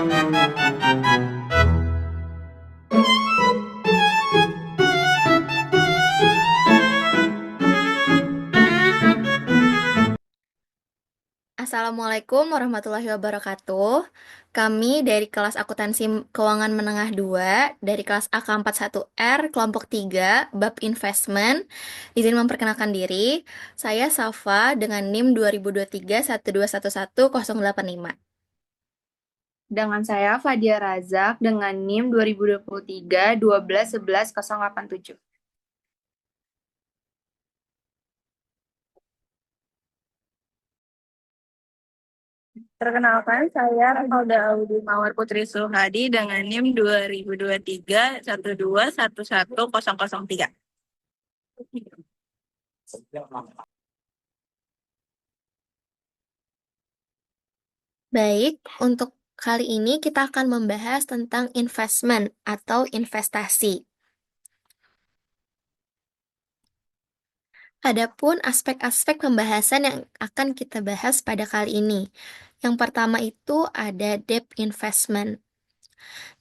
Assalamualaikum warahmatullahi wabarakatuh. Kami dari kelas Akuntansi Keuangan Menengah 2, dari kelas AK41R, kelompok 3, bab investment. Izin memperkenalkan diri, saya Safa dengan NIM 2023 1211085. Dengan saya Fadia Razak dengan NIM 2023 1211087. Perkenalkan, saya Revalda Audi Mawar Putri Suhadi dengan NIM 2023 1211003. Baik, untuk kali ini kita akan membahas tentang investment atau investasi. Adapun aspek-aspek pembahasan yang akan kita bahas pada kali ini. Yang pertama itu ada debt investment.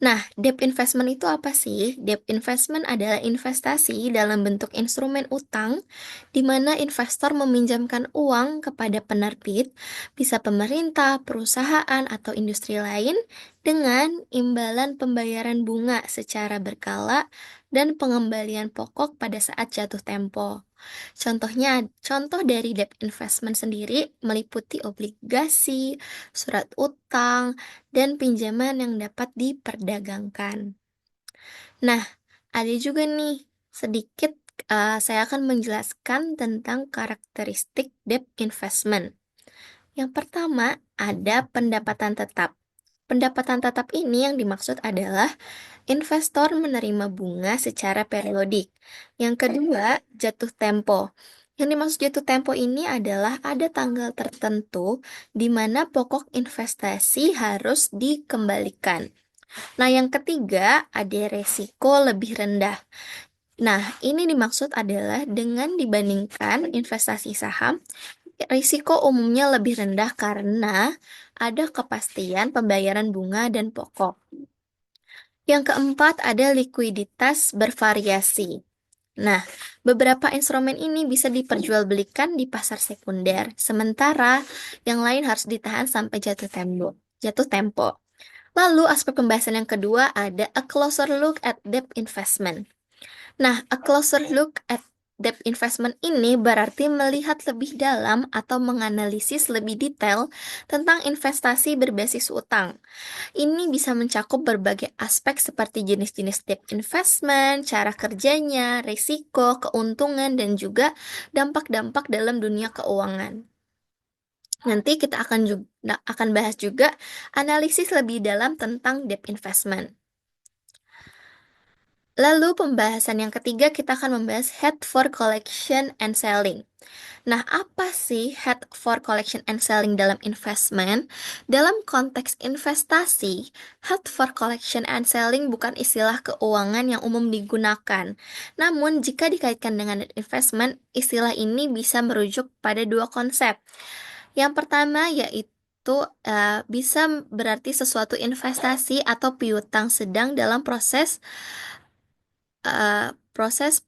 Nah, debt investment itu apa sih? Debt investment adalah investasi dalam bentuk instrumen utang, di mana investor meminjamkan uang kepada penerbit, bisa pemerintah, perusahaan, atau industri lain, dengan imbalan pembayaran bunga secara berkala dan pengembalian pokok pada saat jatuh tempo. Contoh dari debt investment sendiri meliputi obligasi, surat utang, dan pinjaman yang dapat diperdagangkan. Nah, ada juga nih sedikit saya akan menjelaskan tentang karakteristik debt investment. Yang pertama, ada pendapatan tetap. Pendapatan tetap ini yang dimaksud adalah investor menerima bunga secara periodik. Yang kedua, jatuh tempo. Yang dimaksud jatuh tempo ini adalah ada tanggal tertentu di mana pokok investasi harus dikembalikan. Nah, yang ketiga, ada resiko lebih rendah. Nah, ini dimaksud adalah dengan dibandingkan investasi saham, risiko umumnya lebih rendah karena ada kepastian pembayaran bunga dan pokok. Yang keempat, ada likuiditas bervariasi. Nah, beberapa instrumen ini bisa diperjualbelikan di pasar sekunder, sementara yang lain harus ditahan sampai jatuh tempo. Lalu, aspek pembahasan yang kedua ada a closer look at debt investment. Nah, a closer look at debt investment ini berarti melihat lebih dalam atau menganalisis lebih detail tentang investasi berbasis utang. Ini bisa mencakup berbagai aspek seperti jenis-jenis debt investment, cara kerjanya, risiko, keuntungan, dan juga dampak-dampak dalam dunia keuangan. Nanti kita akan bahas juga analisis lebih dalam tentang debt investment. Lalu pembahasan yang ketiga kita akan membahas head for collection and selling. Nah, apa sih head for collection and selling dalam investment? Dalam konteks investasi, head for collection and selling bukan istilah keuangan yang umum digunakan. Namun, jika dikaitkan dengan investment, istilah ini bisa merujuk pada dua konsep. Yang pertama yaitu bisa berarti sesuatu investasi atau piutang sedang dalam proses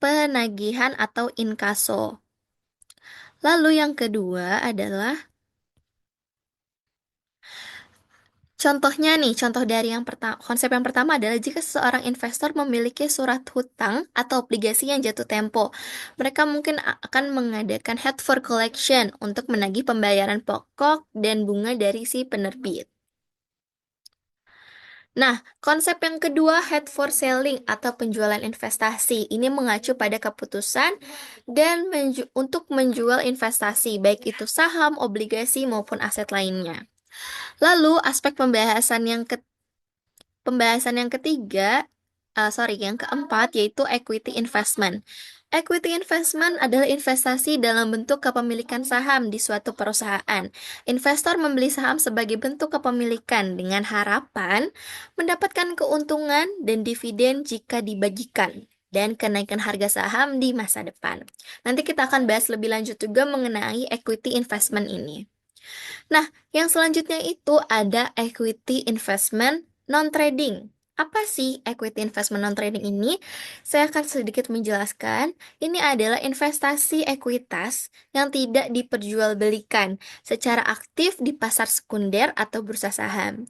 penagihan atau inkaso. Lalu yang kedua adalah contoh dari konsep yang pertama adalah jika seseorang investor memiliki surat hutang atau obligasi yang jatuh tempo, mereka mungkin akan mengadakan head for collection untuk menagih pembayaran pokok dan bunga dari si penerbit. Nah, konsep yang kedua, head for selling atau penjualan investasi, ini mengacu pada keputusan dan untuk menjual investasi, baik itu saham, obligasi, maupun aset lainnya. Lalu, aspek yang keempat, yaitu equity investment. Equity investment adalah investasi dalam bentuk kepemilikan saham di suatu perusahaan. Investor membeli saham sebagai bentuk kepemilikan dengan harapan mendapatkan keuntungan dan dividen jika dibagikan dan kenaikan harga saham di masa depan. Nanti kita akan bahas lebih lanjut juga mengenai equity investment ini. Nah, yang selanjutnya itu ada equity investment non-trading. Apa sih equity investment non-trading ini? Saya akan sedikit menjelaskan. Ini adalah investasi ekuitas yang tidak diperjualbelikan secara aktif di pasar sekunder atau bursa saham.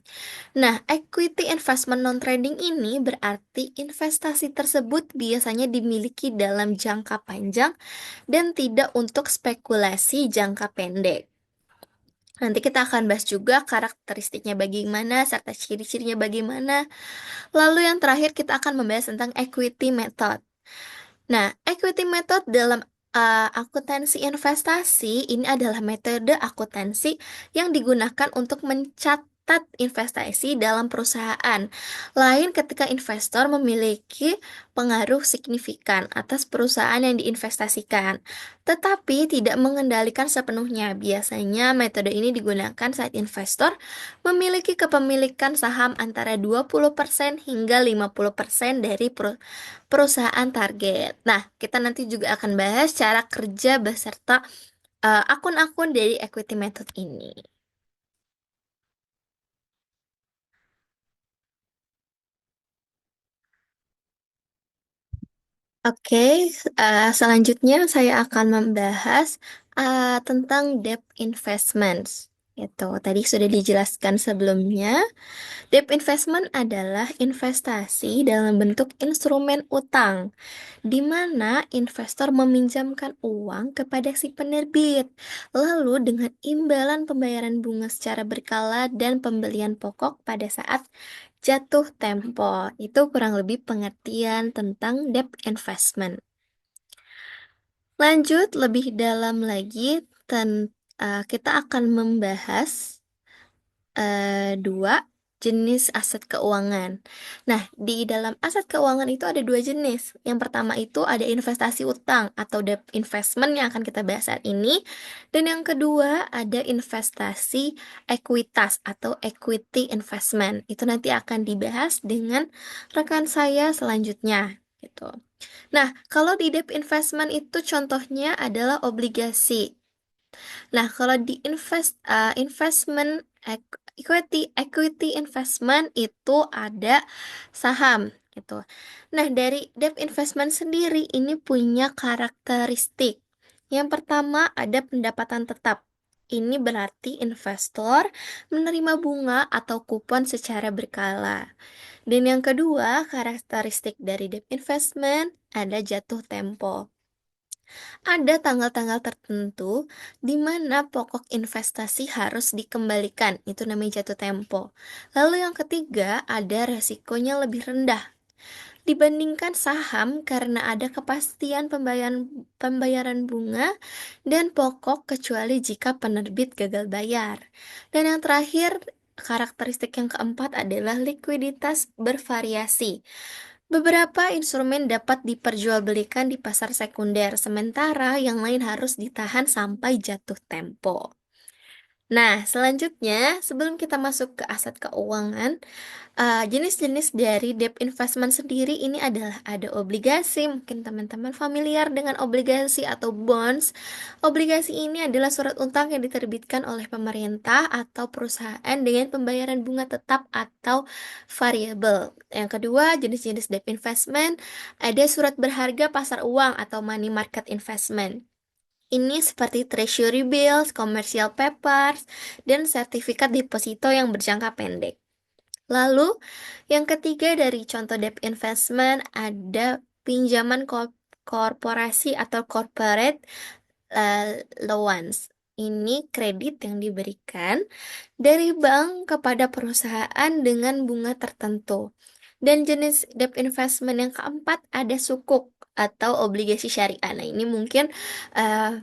Nah, equity investment non-trading ini berarti investasi tersebut biasanya dimiliki dalam jangka panjang dan tidak untuk spekulasi jangka pendek. Nanti kita akan bahas juga karakteristiknya bagaimana, serta ciri-cirinya bagaimana. Lalu yang terakhir kita akan membahas tentang equity method. Nah, equity method dalam akuntansi investasi ini adalah metode akuntansi yang digunakan untuk mencatat investasi dalam perusahaan. Lain ketika investor memiliki pengaruh signifikan atas perusahaan yang diinvestasikan, tetapi tidak mengendalikan sepenuhnya. Biasanya metode ini digunakan saat investor memiliki kepemilikan saham antara 20% hingga 50% dari perusahaan target. Nah, kita nanti juga akan bahas cara kerja beserta akun-akun dari equity method ini. Oke, selanjutnya saya akan membahas tentang debt investments. Itu tadi sudah dijelaskan sebelumnya. Debt investment adalah investasi dalam bentuk instrumen utang, di mana investor meminjamkan uang kepada si penerbit, lalu dengan imbalan pembayaran bunga secara berkala dan pembelian pokok pada saat jatuh tempo. Itu kurang lebih pengertian tentang debt investment. Lanjut lebih dalam lagi, kita akan membahas dua jenis aset keuangan. Nah, di dalam aset keuangan itu ada dua jenis. Yang pertama itu ada investasi utang atau debt investment yang akan kita bahas saat ini. Dan yang kedua ada investasi ekuitas atau equity investment. Itu nanti akan dibahas dengan rekan saya selanjutnya. Gitu. Nah, kalau di debt investment itu contohnya adalah obligasi. Nah, kalau di investment equity investment itu ada saham gitu. Nah, dari debt investment sendiri ini punya karakteristik. Yang pertama ada pendapatan tetap. Ini berarti investor menerima bunga atau kupon secara berkala. Dan yang kedua, karakteristik dari debt investment ada jatuh tempo. Ada tanggal-tanggal tertentu di mana pokok investasi harus dikembalikan. Itu namanya jatuh tempo. Lalu yang ketiga, ada resikonya lebih rendah dibandingkan saham karena ada kepastian pembayaran bunga dan pokok kecuali jika penerbit gagal bayar. Dan yang terakhir, karakteristik yang keempat adalah likuiditas bervariasi. Beberapa instrumen dapat diperjualbelikan di pasar sekunder, sementara yang lain harus ditahan sampai jatuh tempo. Nah, selanjutnya, sebelum kita masuk ke aset keuangan, jenis-jenis dari debt investment sendiri ini adalah ada obligasi, mungkin teman-teman familiar dengan obligasi atau bonds. Obligasi ini adalah surat utang yang diterbitkan oleh pemerintah atau perusahaan dengan pembayaran bunga tetap atau variabel. Yang kedua, jenis-jenis debt investment, ada surat berharga pasar uang atau money market investment. Ini seperti treasury bills, commercial papers, dan sertifikat deposito yang berjangka pendek. Lalu, yang ketiga dari contoh debt investment ada pinjaman korporasi atau corporate loans. Ini kredit yang diberikan dari bank kepada perusahaan dengan bunga tertentu. Dan jenis debt investment yang keempat ada sukuk atau obligasi syariah. Nah, ini mungkin eh,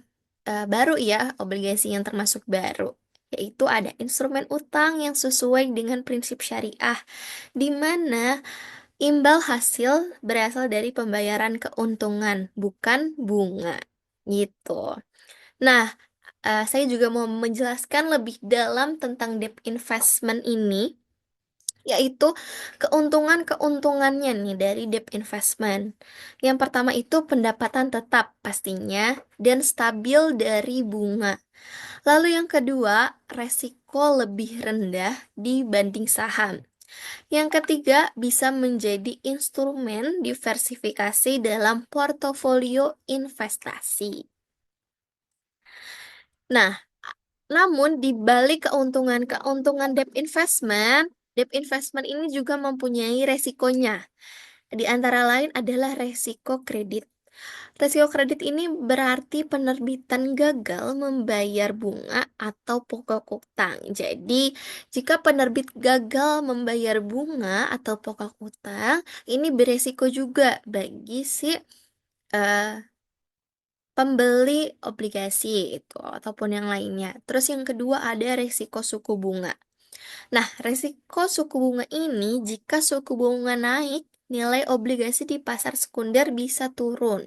baru ya, obligasi yang termasuk baru. Yaitu ada instrumen utang yang sesuai dengan prinsip syariah, di mana imbal hasil berasal dari pembayaran keuntungan, bukan bunga. Gitu. Nah, saya juga mau menjelaskan lebih dalam tentang debt investment ini. yaitu keuntungan-keuntungannya nih dari debt investment. Yang pertama itu pendapatan tetap pastinya dan stabil dari bunga. Lalu yang kedua, resiko lebih rendah dibanding saham. Yang ketiga, bisa menjadi instrumen diversifikasi dalam portofolio investasi. Nah, namun di balik keuntungan-keuntungan debt investment ini juga mempunyai resikonya. Di antara lain adalah resiko kredit. Resiko kredit ini berarti penerbitan gagal membayar bunga atau pokok utang. Jadi, jika penerbit gagal membayar bunga atau pokok utang, ini beresiko juga bagi si pembeli obligasi itu ataupun yang lainnya. Terus yang kedua ada resiko suku bunga. Nah, resiko suku bunga ini jika suku bunga naik, nilai obligasi di pasar sekunder bisa turun.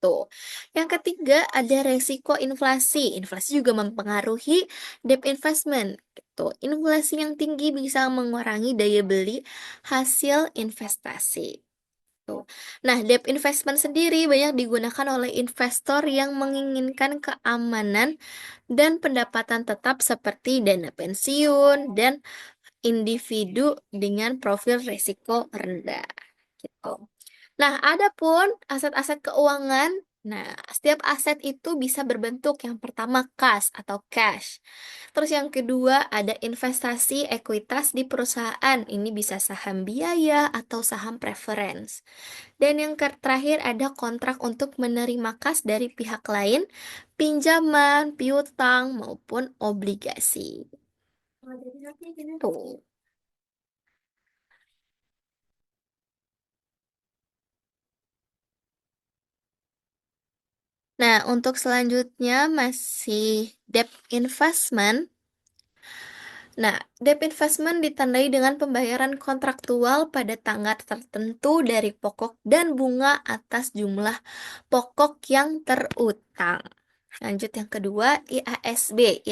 Tuh. Yang ketiga ada resiko inflasi. Inflasi juga mempengaruhi debt investment. Gitu. Inflasi yang tinggi bisa mengurangi daya beli hasil investasi. Tuh. Nah, debt investment sendiri banyak digunakan oleh investor yang menginginkan keamanan dan pendapatan tetap seperti dana pensiun dan individu dengan profil risiko rendah. Gitu. Nah, ada pun aset-aset keuangan. Nah, setiap aset itu bisa berbentuk yang pertama kas atau cash. Terus yang kedua ada investasi ekuitas di perusahaan. Ini bisa saham biaya atau saham preference. Dan yang terakhir ada kontrak untuk menerima kas dari pihak lain, pinjaman, piutang maupun obligasi. Tuh. Nah, untuk selanjutnya masih debt investment. Nah, debt investment ditandai dengan pembayaran kontraktual pada tanggal tertentu dari pokok dan bunga atas jumlah pokok yang terutang. Lanjut yang kedua, IASB.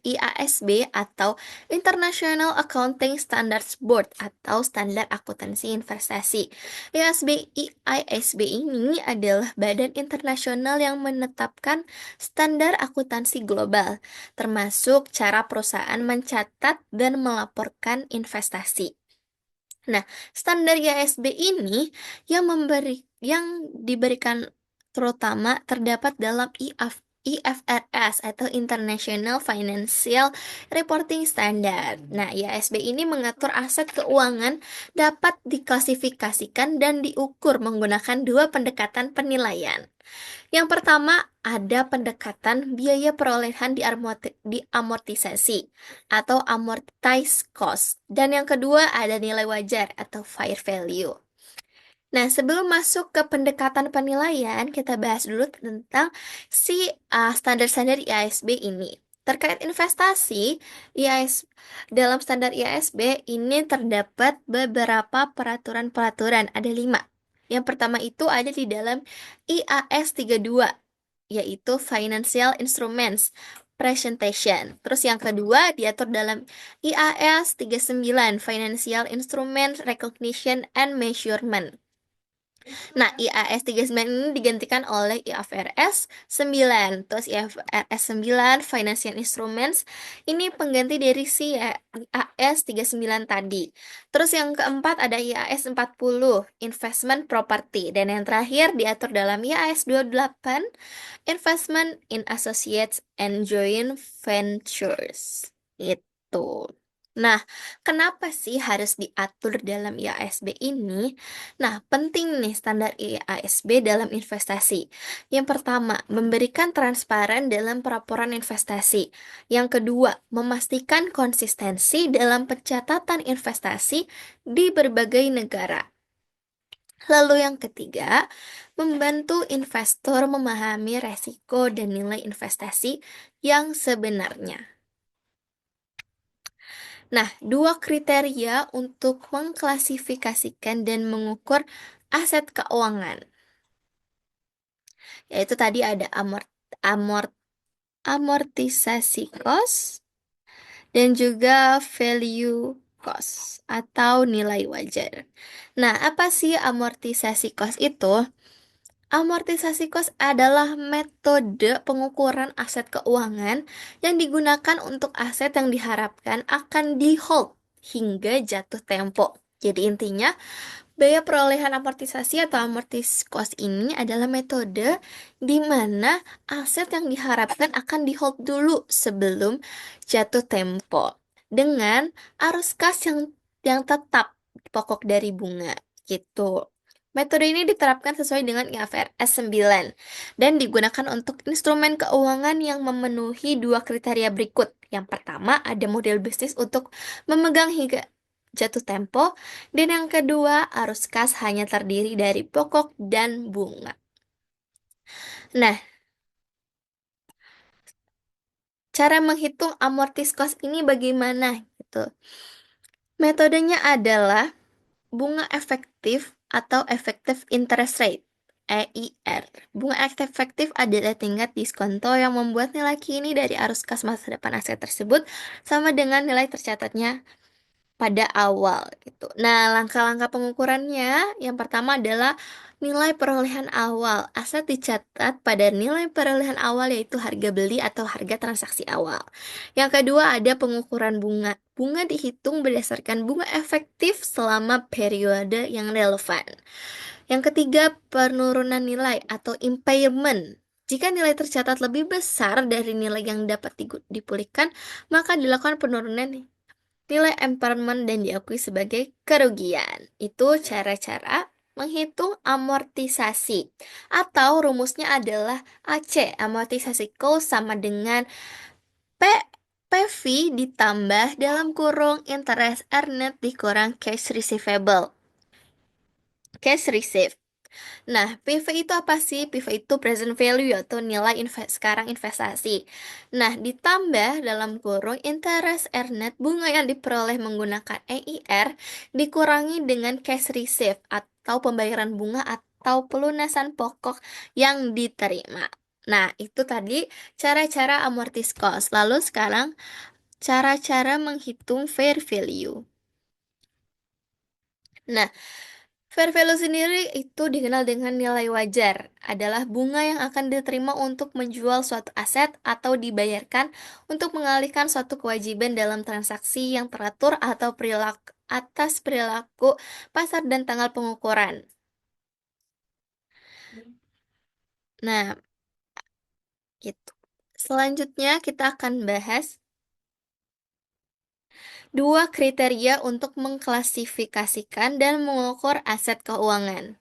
IASB atau International Accounting Standards Board atau Standar Akuntansi Investasi. IASB ini adalah badan internasional yang menetapkan standar akuntansi global, termasuk cara perusahaan mencatat dan melaporkan investasi. Nah, standar IASB ini yang diberikan terutama terdapat dalam IFRS atau International Financial Reporting Standard. Nah, IASB ini mengatur aset keuangan dapat diklasifikasikan dan diukur menggunakan dua pendekatan penilaian. Yang pertama, ada pendekatan biaya perolehan diamortisasi atau amortized cost. Dan yang kedua, ada nilai wajar atau fair value. Nah, sebelum masuk ke pendekatan penilaian, kita bahas dulu tentang si standar-standar IASB ini. Terkait investasi, dalam standar IASB ini terdapat beberapa peraturan-peraturan, ada 5. Yang pertama itu ada di dalam IAS 32, yaitu Financial Instruments Presentation. Terus yang kedua diatur dalam IAS 39, Financial Instruments Recognition and Measurement. Nah, IAS 39 ini digantikan oleh IFRS 9. Terus IFRS 9 Financial Instruments ini pengganti dari si IAS 39 tadi. Terus yang keempat ada IAS 40 Investment Property. Dan yang terakhir diatur dalam IAS 28 Investment in Associates and Joint Ventures. Itu. Nah, kenapa sih harus diatur dalam IASB ini? Nah, penting nih standar IASB dalam investasi. Yang pertama, memberikan transparan dalam pelaporan investasi. Yang kedua, memastikan konsistensi dalam pencatatan investasi di berbagai negara. Lalu yang ketiga, membantu investor memahami resiko dan nilai investasi yang sebenarnya. Nah, dua kriteria untuk mengklasifikasikan dan mengukur aset keuangan, yaitu tadi ada amort, amortisasi cost dan juga value cost atau nilai wajar. Nah, apa sih amortisasi kos itu? Amortisasi kos adalah metode pengukuran aset keuangan yang digunakan untuk aset yang diharapkan akan di-hold hingga jatuh tempo. Jadi intinya, biaya perolehan amortisasi atau amortis cost ini adalah metode di mana aset yang diharapkan akan di-hold dulu sebelum jatuh tempo dengan arus kas yang tetap pokok dari bunga gitu. Metode ini diterapkan sesuai dengan IFRS 9 dan digunakan untuk instrumen keuangan yang memenuhi dua kriteria berikut. Yang pertama, ada model bisnis untuk memegang hingga jatuh tempo, dan yang kedua, arus kas hanya terdiri dari pokok dan bunga. Nah, cara menghitung amortis cost ini bagaimana gitu? Metodenya adalah bunga efektif atau effective interest rate, EIR. Bunga efektif adalah tingkat diskonto yang membuat nilai kini dari arus kas masa depan aset tersebut sama dengan nilai tercatatnya pada awal gitu. Nah, langkah-langkah pengukurannya yang pertama adalah nilai perolehan awal. Aset dicatat pada nilai perolehan awal yaitu harga beli atau harga transaksi awal. Yang kedua ada pengukuran bunga. Bunga dihitung berdasarkan bunga efektif selama periode yang relevan. Yang ketiga, penurunan nilai atau impairment. Jika nilai tercatat lebih besar dari nilai yang dapat dipulihkan, maka dilakukan penurunan nilai impairment dan diakui sebagai kerugian. Itu cara-cara menghitung amortisasi. Atau rumusnya adalah AC, amortisasi cost sama dengan P PV ditambah dalam kurung interest earned dikurang cash receivable. Cash receive. Nah, PV itu apa sih? PV itu present value atau nilai sekarang investasi. Nah, ditambah dalam kurung interest earned bunga yang diperoleh menggunakan EIR dikurangi dengan cash receive atau pembayaran bunga atau pelunasan pokok yang diterima. Nah, itu tadi cara-cara amortis cost. Lalu sekarang cara-cara menghitung fair value. Nah, fair value sendiri itu dikenal dengan nilai wajar, adalah bunga yang akan diterima untuk menjual suatu aset atau dibayarkan untuk mengalihkan suatu kewajiban dalam transaksi yang teratur atau perilaku atas perilaku pasar dan tanggal pengukuran. Nah, gitu. Selanjutnya kita akan bahas dua kriteria untuk mengklasifikasikan dan mengukur aset keuangan.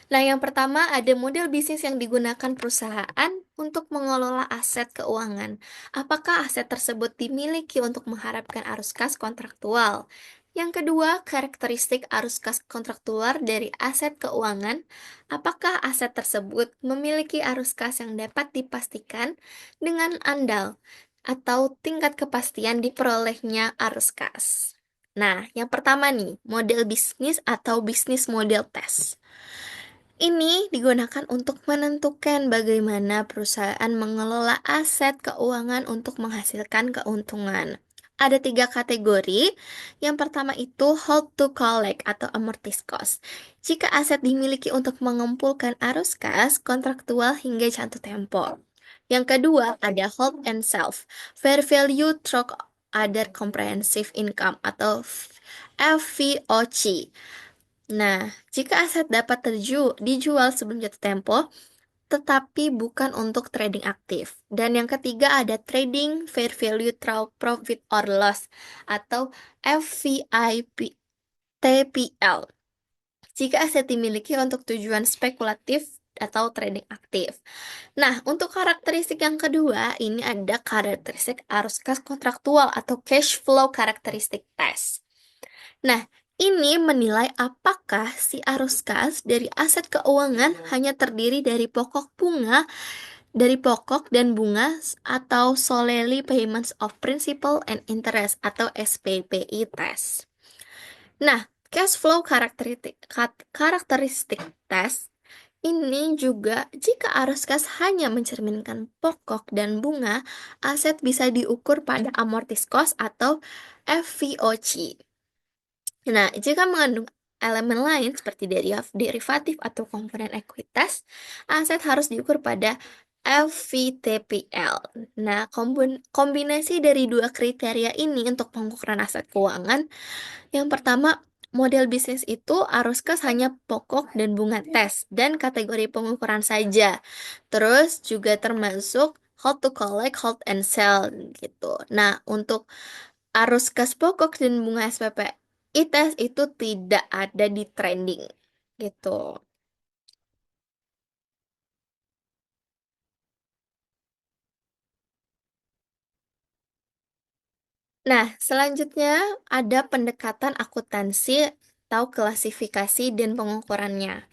Nah, yang pertama ada model bisnis yang digunakan perusahaan untuk mengelola aset keuangan. Apakah aset tersebut dimiliki untuk mengharapkan arus kas kontraktual? Yang kedua, karakteristik arus kas kontraktual dari aset keuangan. Apakah aset tersebut memiliki arus kas yang dapat dipastikan dengan andal atau tingkat kepastian diperolehnya arus kas? Nah, yang pertama nih, model bisnis atau bisnis model test. Ini digunakan untuk menentukan bagaimana perusahaan mengelola aset keuangan untuk menghasilkan keuntungan. Ada tiga kategori. Yang pertama itu hold to collect atau amortis cost. Jika aset dimiliki untuk mengumpulkan arus kas kontraktual hingga jatuh tempo. Yang kedua ada hold and self, fair value through other comprehensive income atau FVOC. Nah, jika aset dapat dijual sebelum jatuh tempo, tetapi bukan untuk trading aktif. Dan yang ketiga ada trading fair value through profit or loss atau FVIP-TPL. Jika aset dimiliki untuk tujuan spekulatif atau trading aktif. Nah, untuk karakteristik yang kedua, ini ada karakteristik arus kas kontraktual atau cash flow karakteristik test. Nah, ini menilai apakah si arus kas dari aset keuangan hanya terdiri dari pokok dan bunga atau solely payments of principal and interest atau SPPI test. Nah, cash flow karakteristik test ini juga jika arus kas hanya mencerminkan pokok dan bunga, aset bisa diukur pada amortis cost atau FVOC. Nah, jika mengandung elemen lain seperti derivatif atau komponen ekuitas, aset harus diukur pada FVTPL. Nah, kombinasi dari dua kriteria ini untuk pengukuran aset keuangan, yang pertama, model bisnis itu arus kas hanya pokok dan bunga tes dan kategori pengukuran saja. Terus juga termasuk hold to collect, hold and sell gitu. Nah, untuk arus kas pokok dan bunga SPP ITES itu tidak ada di trending gitu. Nah, selanjutnya ada pendekatan akuntansi atau klasifikasi dan pengukurannya.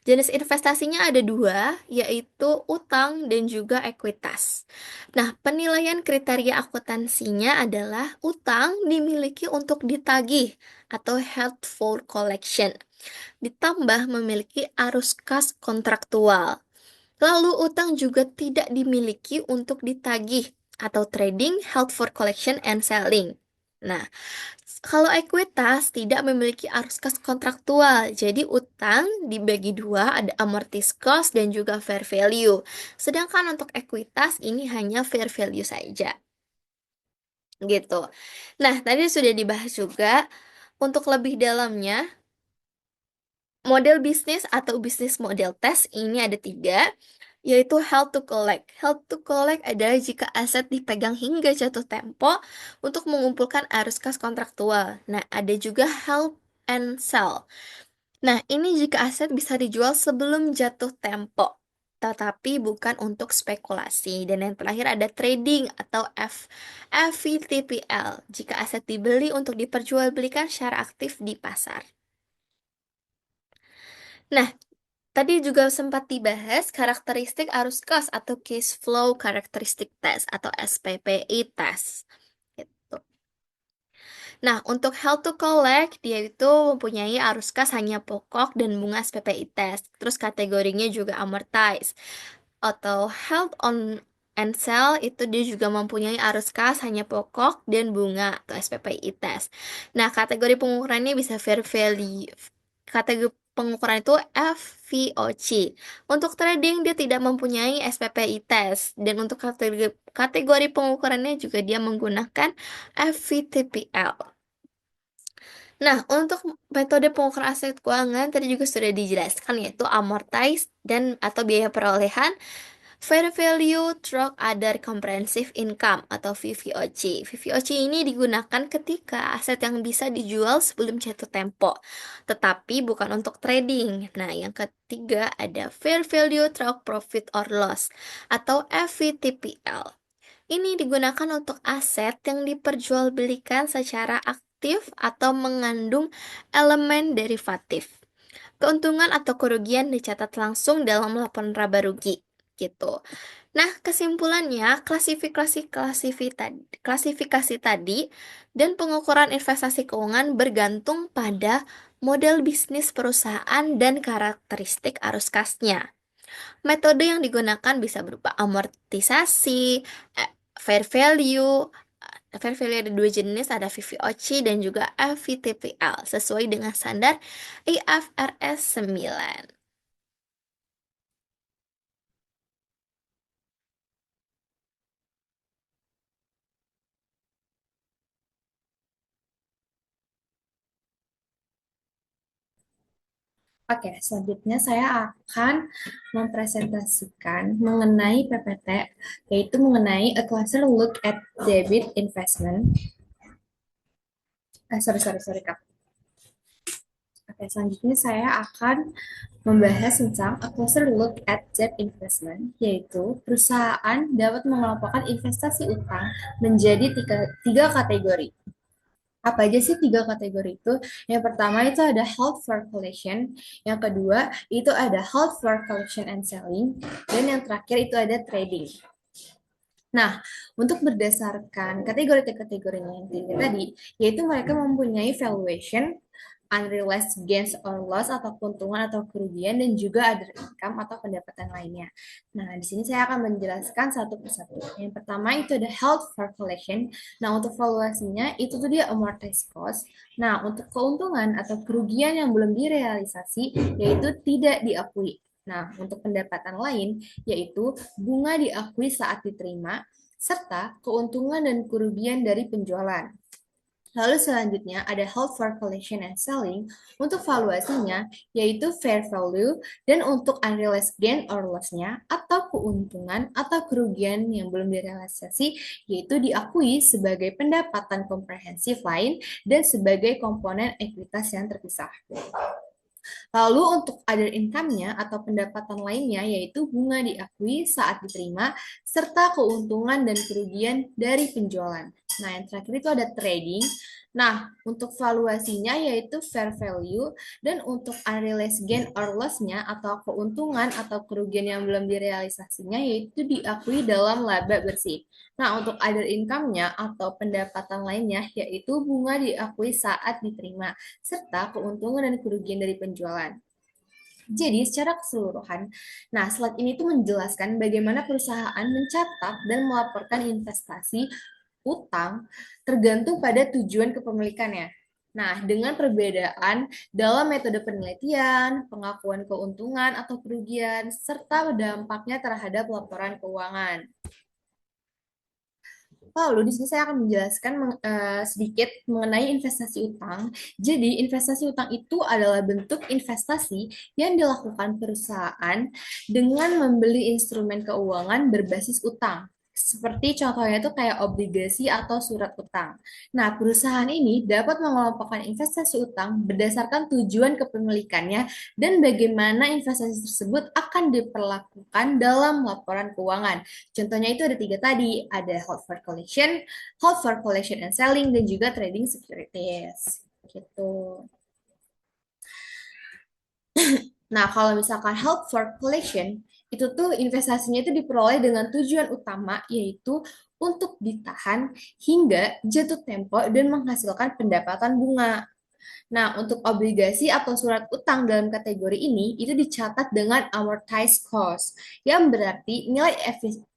Jenis investasinya ada dua, yaitu utang dan juga ekuitas. Nah, penilaian kriteria akuntansinya adalah utang dimiliki untuk ditagih atau held for collection, ditambah memiliki arus kas kontraktual. Lalu utang juga tidak dimiliki untuk ditagih atau trading, held for collection and selling. Nah, kalau ekuitas tidak memiliki arus kas kontraktual, jadi utang dibagi dua, ada amortis cost dan juga fair value. Sedangkan untuk ekuitas ini hanya fair value saja, gitu. Nah, tadi sudah dibahas juga. Untuk lebih dalamnya, model bisnis atau bisnis model test ini ada tiga, yaitu held to collect. Held to collect adalah jika aset dipegang hingga jatuh tempo untuk mengumpulkan arus kas kontraktual. Nah, ada juga held and sell. Nah, ini jika aset bisa dijual sebelum jatuh tempo, tetapi bukan untuk spekulasi. Dan yang terakhir ada trading atau FVTPL, jika aset dibeli untuk diperjualbelikan secara aktif di pasar. Nah, tadi juga sempat dibahas karakteristik arus kas atau cash flow characteristic test atau SPPI test. Gitu. Nah, untuk held to collect, dia itu mempunyai arus kas hanya pokok dan bunga SPPI test. Terus kategorinya juga amortize. Atau held on and sell itu dia juga mempunyai arus kas hanya pokok dan bunga atau SPPI test. Nah, kategori pengukurannya bisa fair value. Kategori pengukuran itu FVOC. Untuk trading dia tidak mempunyai SPPI test dan untuk kategori pengukurannya juga dia menggunakan FVTPL. Nah, untuk metode pengukuran aset keuangan tadi juga sudah dijelaskan, yaitu amortize dan atau biaya perolehan, fair value through other comprehensive income atau VVOC. VVOC ini digunakan ketika aset yang bisa dijual sebelum jatuh tempo, tetapi bukan untuk trading. Nah, yang ketiga ada fair value through profit or loss atau FVTPL. Ini digunakan untuk aset yang diperjualbelikan secara aktif atau mengandung elemen derivatif. Keuntungan atau kerugian dicatat langsung dalam laporan laba rugi, gitu. Nah, kesimpulannya, klasifikasi tadi dan pengukuran investasi keuangan bergantung pada model bisnis perusahaan dan karakteristik arus kasnya. Metode yang digunakan bisa berupa amortisasi, eh, fair value. Fair value ada dua jenis, ada VVOC dan juga FVTPL, sesuai dengan standar IFRS 9. Oke, selanjutnya saya akan mempresentasikan mengenai PPT, yaitu mengenai A Closer Look at Debit Investment. Sorry, Kak. Oke, selanjutnya saya akan membahas tentang A Closer Look at Debt Investment, yaitu perusahaan dapat mengelompokkan investasi utang menjadi tiga kategori. Apa aja sih tiga kategori itu? Yang pertama itu ada held for collection, yang kedua itu ada held for collection and selling, dan yang terakhir itu ada trading. Nah, untuk berdasarkan kategori-kategorinya yang tadi, yaitu mereka mempunyai valuation, unrealized gains or loss atau keuntungan atau kerugian, dan juga other income atau pendapatan lainnya. Nah, di sini saya akan menjelaskan satu persatu. Yang pertama itu ada held for collection. Nah, untuk valuasinya itu tuh dia amortized cost. Nah, untuk keuntungan atau kerugian yang belum direalisasi yaitu tidak diakui. Nah, untuk pendapatan lain yaitu bunga diakui saat diterima serta keuntungan dan kerugian dari penjualan. Lalu selanjutnya ada held for collection and selling. Untuk valuasinya yaitu fair value, dan untuk unrealized gain or loss-nya atau keuntungan atau kerugian yang belum direalisasi yaitu diakui sebagai pendapatan komprehensif lain dan sebagai komponen ekuitas yang terpisah. Lalu untuk other income-nya atau pendapatan lainnya yaitu bunga diakui saat diterima serta keuntungan dan kerugian dari penjualan. Nah, yang terakhir itu ada trading. Nah, untuk valuasinya yaitu fair value, dan untuk unrealized gain or loss-nya atau keuntungan atau kerugian yang belum direalisasinya yaitu diakui dalam laba bersih. Nah, untuk other income-nya atau pendapatan lainnya yaitu bunga diakui saat diterima serta keuntungan dan kerugian dari penjualan. Jadi, secara keseluruhan, nah slide ini tuh menjelaskan bagaimana perusahaan mencatat dan melaporkan investasi utang tergantung pada tujuan kepemilikannya. Nah, dengan perbedaan dalam metode penelitian, pengakuan keuntungan atau kerugian, serta dampaknya terhadap laporan keuangan. Lalu di sini saya akan menjelaskan sedikit mengenai investasi utang. Jadi, investasi utang itu adalah bentuk investasi yang dilakukan perusahaan dengan membeli instrumen keuangan berbasis utang. Seperti contohnya itu kayak obligasi atau surat utang. Nah, perusahaan ini dapat mengelompokkan investasi utang berdasarkan tujuan kepemilikannya dan bagaimana investasi tersebut akan diperlakukan dalam laporan keuangan. Contohnya itu ada tiga tadi, ada hold for collection and selling, dan juga trading securities. Gitu. Nah, kalau misalkan hold for collection, itu tuh investasinya itu diperoleh dengan tujuan utama, yaitu untuk ditahan hingga jatuh tempo dan menghasilkan pendapatan bunga. Nah, untuk obligasi atau surat utang dalam kategori ini, itu dicatat dengan amortized cost, yang berarti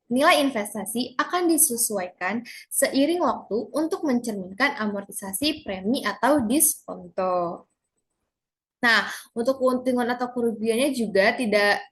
nilai investasi akan disesuaikan seiring waktu untuk mencerminkan amortisasi premi atau diskonto. Nah, untuk keuntungan atau kerugiannya juga tidak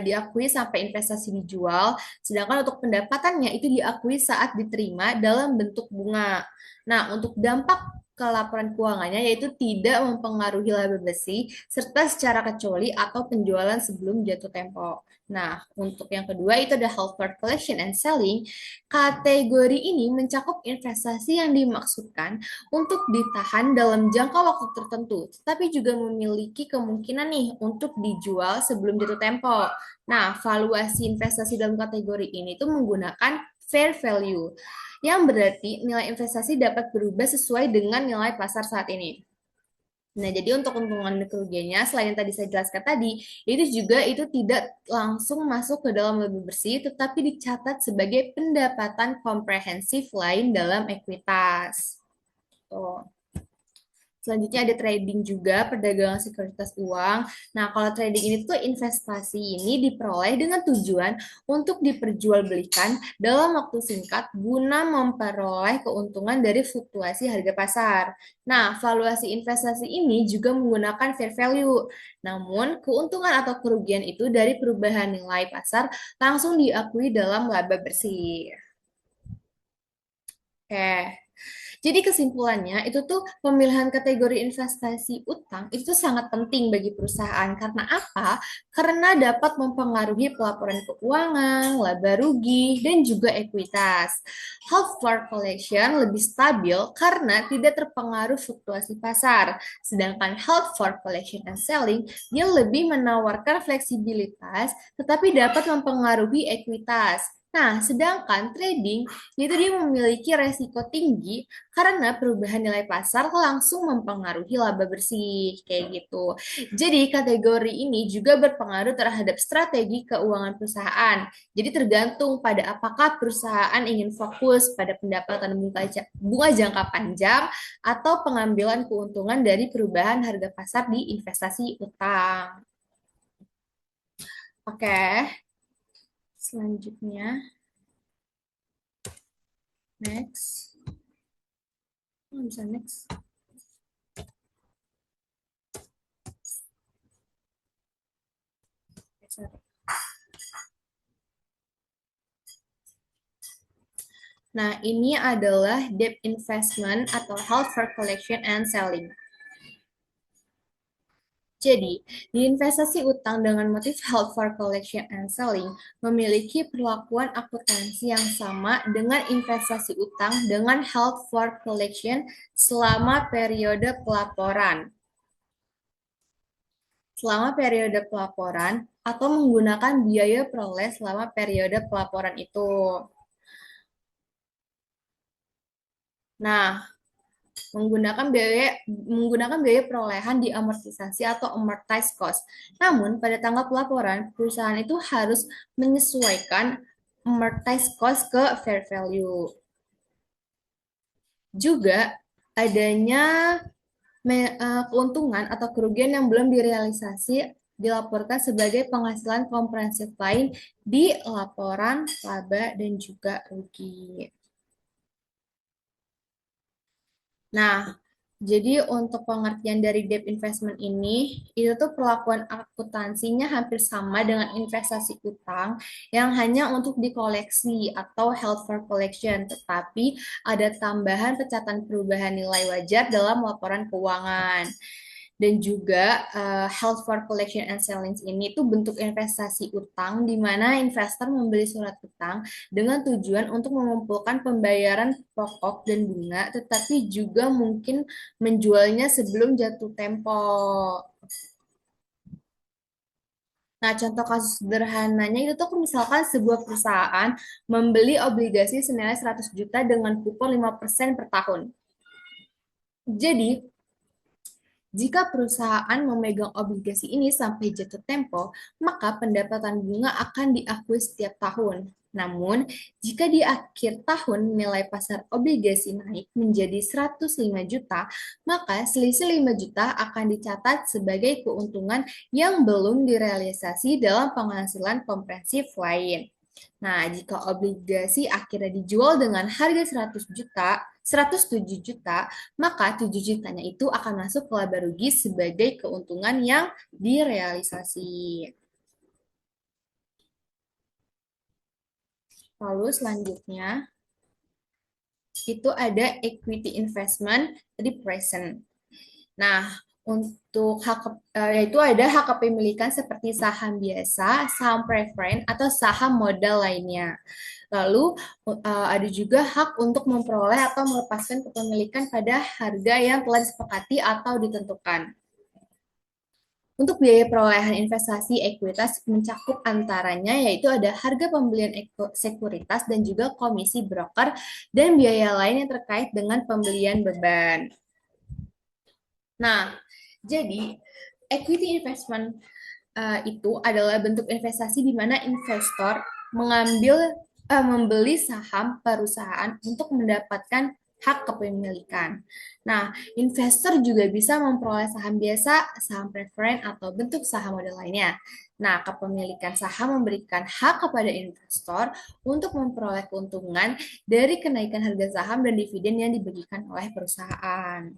diakui sampai investasi dijual, sedangkan untuk pendapatannya itu diakui saat diterima dalam bentuk bunga. Nah, untuk dampak ke laporan keuangannya yaitu tidak mempengaruhi laba bersih serta secara kecuali atau penjualan sebelum jatuh tempo. Nah, untuk yang kedua itu ada held for collection and selling. Kategori ini mencakup investasi yang dimaksudkan untuk ditahan dalam jangka waktu tertentu, tetapi juga memiliki kemungkinan nih untuk dijual sebelum jatuh tempo. Nah, valuasi investasi dalam kategori ini tuh menggunakan fair value, yang berarti nilai investasi dapat berubah sesuai dengan nilai pasar saat ini. Nah, jadi untuk keuntungan dan kerugiannya, selain yang tadi saya jelaskan tadi, itu juga itu tidak langsung masuk ke dalam laba bersih, tetapi dicatat sebagai pendapatan komprehensif lain dalam ekuitas. Tuh. Selanjutnya ada trading juga, perdagangan sekuritas uang. Nah, kalau trading ini tuh investasi ini diperoleh dengan tujuan untuk diperjualbelikan dalam waktu singkat guna memperoleh keuntungan dari fluktuasi harga pasar. Nah, valuasi investasi ini juga menggunakan fair value. Namun, keuntungan atau kerugian itu dari perubahan nilai pasar langsung diakui dalam laba bersih. Oke. Jadi kesimpulannya itu tuh pemilihan kategori investasi utang itu sangat penting bagi perusahaan. Karena apa? Karena dapat mempengaruhi pelaporan keuangan, laba rugi, dan juga ekuitas. Hold for collection lebih stabil karena tidak terpengaruh fluktuasi pasar. Sedangkan held for collection and selling dia lebih menawarkan fleksibilitas tetapi dapat mempengaruhi ekuitas. Nah, sedangkan trading itu dia memiliki resiko tinggi karena perubahan nilai pasar langsung mempengaruhi laba bersih kayak gitu. Jadi kategori ini juga berpengaruh terhadap strategi keuangan perusahaan. Jadi tergantung pada apakah perusahaan ingin fokus pada pendapatan bunga jangka panjang atau pengambilan keuntungan dari perubahan harga pasar di investasi utang. Oke, selanjutnya next. Bisa next. Sorry. Nah, ini adalah debt investment atau held for collection and selling. Jadi, di investasi utang dengan motif held for collection and selling memiliki perlakuan akuntansi yang sama dengan investasi utang dengan held for collection selama periode pelaporan. Selama periode pelaporan atau menggunakan biaya peroleh selama periode pelaporan itu. Nah, menggunakan biaya perolehan di amortisasi atau amortized cost. Namun, pada tanggal pelaporan, perusahaan itu harus menyesuaikan amortized cost ke fair value. Juga adanya keuntungan atau kerugian yang belum direalisasi dilaporkan sebagai penghasilan komprehensif lain di laporan laba dan juga rugi. Nah, jadi untuk pengertian dari debt investment ini, itu tuh perlakuan akuntansinya hampir sama dengan investasi utang yang hanya untuk dikoleksi atau held for collection, tetapi ada tambahan pencatatan perubahan nilai wajar dalam laporan keuangan. Dan juga held for collection and selling ini tuh bentuk investasi utang di mana investor membeli surat utang dengan tujuan untuk mengumpulkan pembayaran pokok dan bunga, tetapi juga mungkin menjualnya sebelum jatuh tempo. Nah, contoh kasus sederhananya itu tuh misalkan sebuah perusahaan membeli obligasi senilai 100 juta dengan kupon 5% per tahun. Jadi, jika perusahaan memegang obligasi ini sampai jatuh tempo, maka pendapatan bunga akan diakui setiap tahun. Namun, jika di akhir tahun nilai pasar obligasi naik menjadi 105 juta, maka selisih 5 juta akan dicatat sebagai keuntungan yang belum direalisasi dalam penghasilan komprehensif lain. Nah, jika obligasi akhirnya dijual dengan harga 107 juta, maka 7 jutanya itu akan masuk ke laba rugi sebagai keuntungan yang direalisasi. Lalu selanjutnya, itu ada equity investment represent. Nah, untuk yaitu ada hak kepemilikan seperti saham biasa, saham preferen, atau saham modal lainnya. Lalu ada juga hak untuk memperoleh atau melepaskan kepemilikan pada harga yang telah disepakati atau ditentukan. Untuk biaya perolehan investasi ekuitas mencakup antaranya yaitu ada harga pembelian sekuritas dan juga komisi broker dan biaya lain yang terkait dengan pembelian beban. Nah, jadi equity investment itu adalah bentuk investasi di mana investor membeli saham perusahaan untuk mendapatkan hak kepemilikan. Nah, investor juga bisa memperoleh saham biasa, saham preferen, atau bentuk saham modal lainnya. Nah, kepemilikan saham memberikan hak kepada investor untuk memperoleh keuntungan dari kenaikan harga saham dan dividen yang dibagikan oleh perusahaan.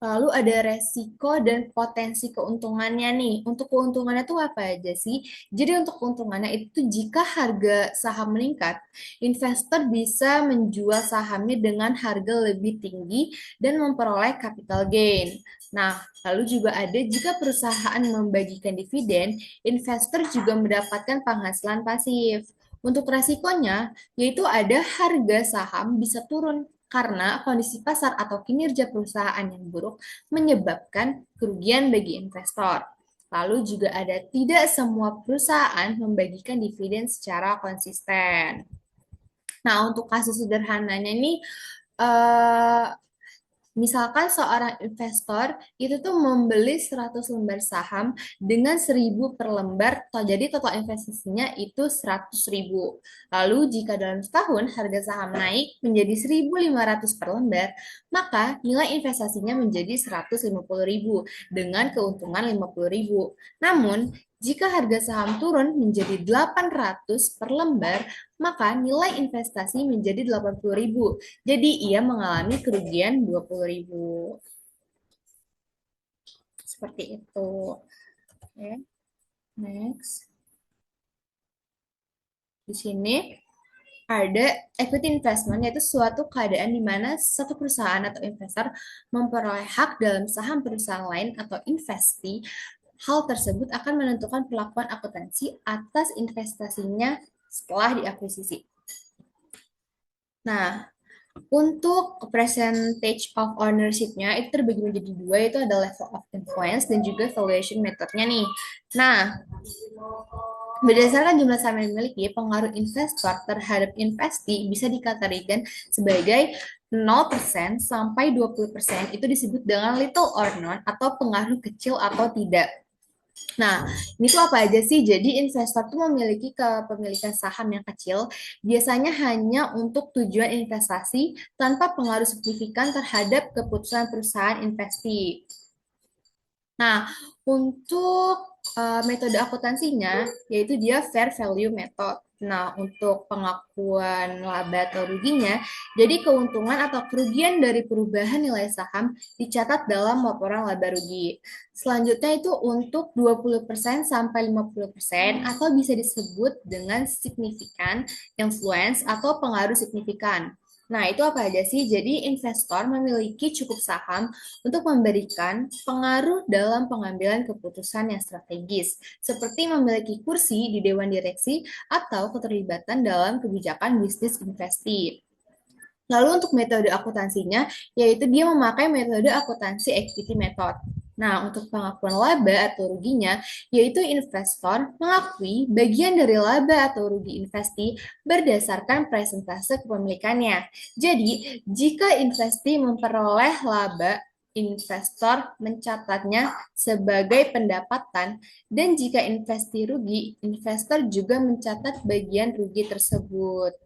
Lalu ada resiko dan potensi keuntungannya nih. Untuk keuntungannya itu apa aja sih? Jadi untuk keuntungannya itu jika harga saham meningkat, investor bisa menjual sahamnya dengan harga lebih tinggi dan memperoleh capital gain. Nah, lalu juga ada jika perusahaan membagikan dividen, investor juga mendapatkan penghasilan pasif. Untuk resikonya, yaitu ada harga saham bisa turun karena kondisi pasar atau kinerja perusahaan yang buruk menyebabkan kerugian bagi investor. Lalu juga ada tidak semua perusahaan membagikan dividen secara konsisten. Nah, untuk kasus sederhananya ini, eh, misalkan seorang investor itu tuh membeli 100 lembar saham dengan 1.000 per lembar, jadi total investasinya itu 100.000. Lalu jika dalam setahun harga saham naik menjadi 1.500 per lembar, maka nilai investasinya menjadi 150.000 dengan keuntungan 50.000. Namun, jika harga saham turun menjadi 800 per lembar, maka nilai investasi menjadi 80.000. Jadi ia mengalami kerugian 20.000. Seperti itu. Oke, next. Di sini ada equity investment, yaitu suatu keadaan di mana satu perusahaan atau investor memperoleh hak dalam saham perusahaan lain atau investasi. Hal tersebut akan menentukan perlakuan akuntansi atas investasinya setelah diakuisisi. Nah, untuk percentage of ownership-nya itu terbagi menjadi dua, yaitu ada level of influence dan juga valuation methodnya nih. Nah, berdasarkan jumlah saham yang dimiliki, pengaruh investor terhadap investasi bisa dikategorikan sebagai 0% sampai 20%, itu disebut dengan little or none atau pengaruh kecil atau tidak. Nah, ini tuh apa aja sih? Jadi investor tuh memiliki kepemilikan saham yang kecil, biasanya hanya untuk tujuan investasi tanpa pengaruh signifikan terhadap keputusan perusahaan investasi. Nah, untuk metode akuntansinya, yaitu dia fair value method. Nah, untuk pengakuan laba atau ruginya, jadi keuntungan atau kerugian dari perubahan nilai saham dicatat dalam laporan laba rugi. Selanjutnya itu untuk 20% sampai 50% atau bisa disebut dengan signifikan, influence, atau pengaruh signifikan. Nah, itu apa aja sih? Jadi, investor memiliki cukup saham untuk memberikan pengaruh dalam pengambilan keputusan yang strategis, seperti memiliki kursi di dewan direksi atau keterlibatan dalam kebijakan bisnis investasi. Lalu untuk metode akuntansinya, yaitu dia memakai metode akuntansi equity method. Nah, untuk pengakuan laba atau ruginya, yaitu investor mengakui bagian dari laba atau rugi investasi berdasarkan persentase kepemilikannya. Jadi, jika investasi memperoleh laba, investor mencatatnya sebagai pendapatan, dan jika investasi rugi, investor juga mencatat bagian rugi tersebut.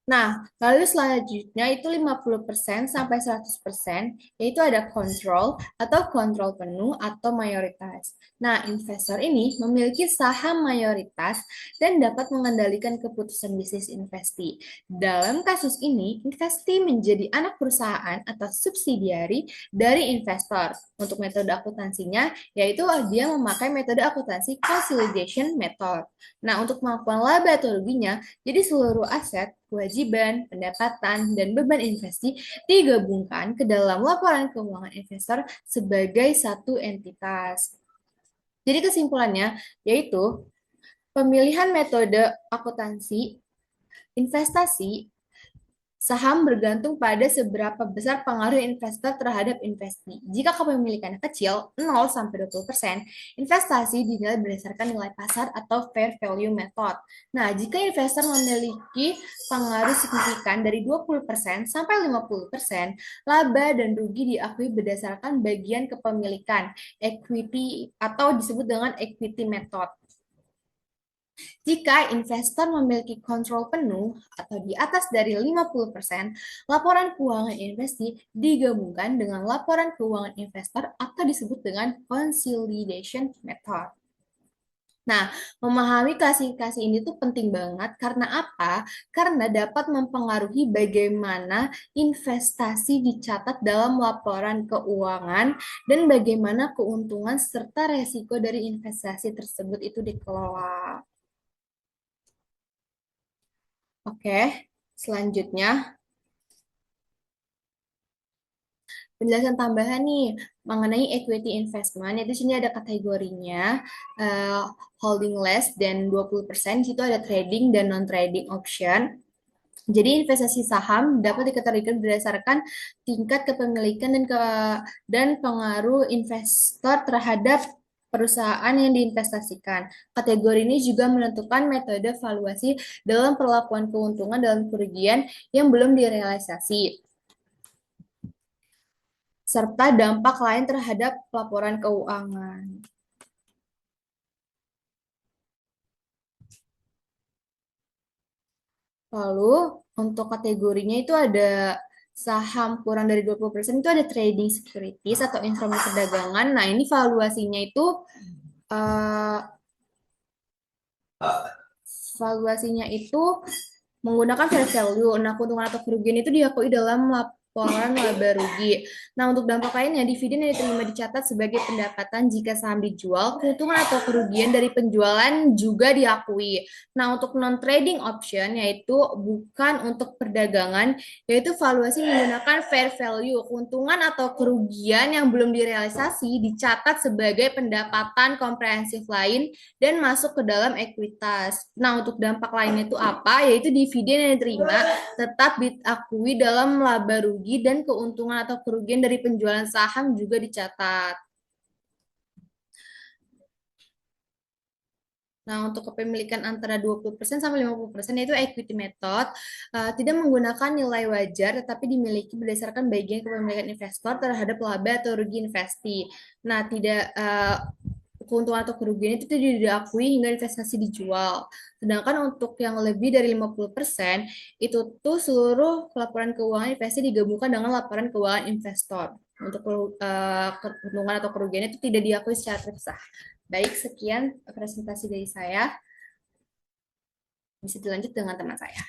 Nah, lalu selanjutnya itu 50% sampai 100%, yaitu ada kontrol atau kontrol penuh atau mayoritas. Nah, investor ini memiliki saham mayoritas dan dapat mengendalikan keputusan bisnis investasi. Dalam kasus ini, investasi menjadi anak perusahaan atau subsidiari dari investor. Untuk metode akuntansinya, yaitu dia memakai metode akuntansi consolidation method. Nah, untuk pengakuan laba atau ruginya, jadi seluruh aset, kewajiban, pendapatan, dan beban investasi digabungkan ke dalam laporan keuangan investor sebagai satu entitas. Jadi kesimpulannya yaitu pemilihan metode akuntansi investasi saham bergantung pada seberapa besar pengaruh investor terhadap investasi. Jika kepemilikannya kecil, 0-20%, investasi dinilai berdasarkan nilai pasar atau fair value method. Nah, jika investor memiliki pengaruh signifikan dari 20% sampai 50%, laba dan rugi diakui berdasarkan bagian kepemilikan, equity atau disebut dengan equity method. Jika investor memiliki kontrol penuh atau di atas dari 50%, laporan keuangan investasi digabungkan dengan laporan keuangan investor atau disebut dengan consolidation method. Nah, memahami klasifikasi ini tuh penting banget karena apa? Karena dapat mempengaruhi bagaimana investasi dicatat dalam laporan keuangan dan bagaimana keuntungan serta resiko dari investasi tersebut itu dikelola. Oke, selanjutnya penjelasan tambahan nih mengenai equity investment. Itu sini ada kategorinya, holding less dan 20%, situ ada trading dan non-trading option. Jadi investasi saham dapat dikategorikan berdasarkan tingkat kepemilikan dan pengaruh investor terhadap perusahaan yang diinvestasikan. Kategori ini juga menentukan metode valuasi dalam perlakuan keuntungan dalam kerugian yang belum direalisasi, serta dampak lain terhadap laporan keuangan. Lalu untuk kategorinya itu ada saham kurang dari 20% itu ada trading securities atau instrumen perdagangan. Nah, ini valuasinya itu eh, valuasinya itu menggunakan fair value. Nah, keuntungan atau kerugian itu diakui dalam laporan laba rugi. Nah, untuk dampak lainnya, dividen yang diterima dicatat sebagai pendapatan jika saham dijual, keuntungan atau kerugian dari penjualan juga diakui. Nah, untuk non-trading option, yaitu bukan untuk perdagangan, yaitu valuasi menggunakan fair value. Keuntungan atau kerugian yang belum direalisasi dicatat sebagai pendapatan komprehensif lain dan masuk ke dalam ekuitas. Nah, untuk dampak lainnya itu apa? Yaitu dividen yang diterima tetap diakui dalam laba rugi dan keuntungan atau kerugian dari penjualan saham juga dicatat. Nah, untuk kepemilikan antara 20% sampai 50% yaitu equity method, tidak menggunakan nilai wajar tetapi dimiliki berdasarkan bagian kepemilikan investor terhadap laba atau rugi investi. Nah, tidak keuntungan atau kerugian itu tidak diakui hingga investasi dijual. Sedangkan untuk yang lebih dari 50%, itu tuh seluruh laporan keuangan investasi digabungkan dengan laporan keuangan investor. Untuk keuntungan atau kerugian itu tidak diakui secara terpisah. Baik, sekian presentasi dari saya. Bisa dilanjut dengan teman saya.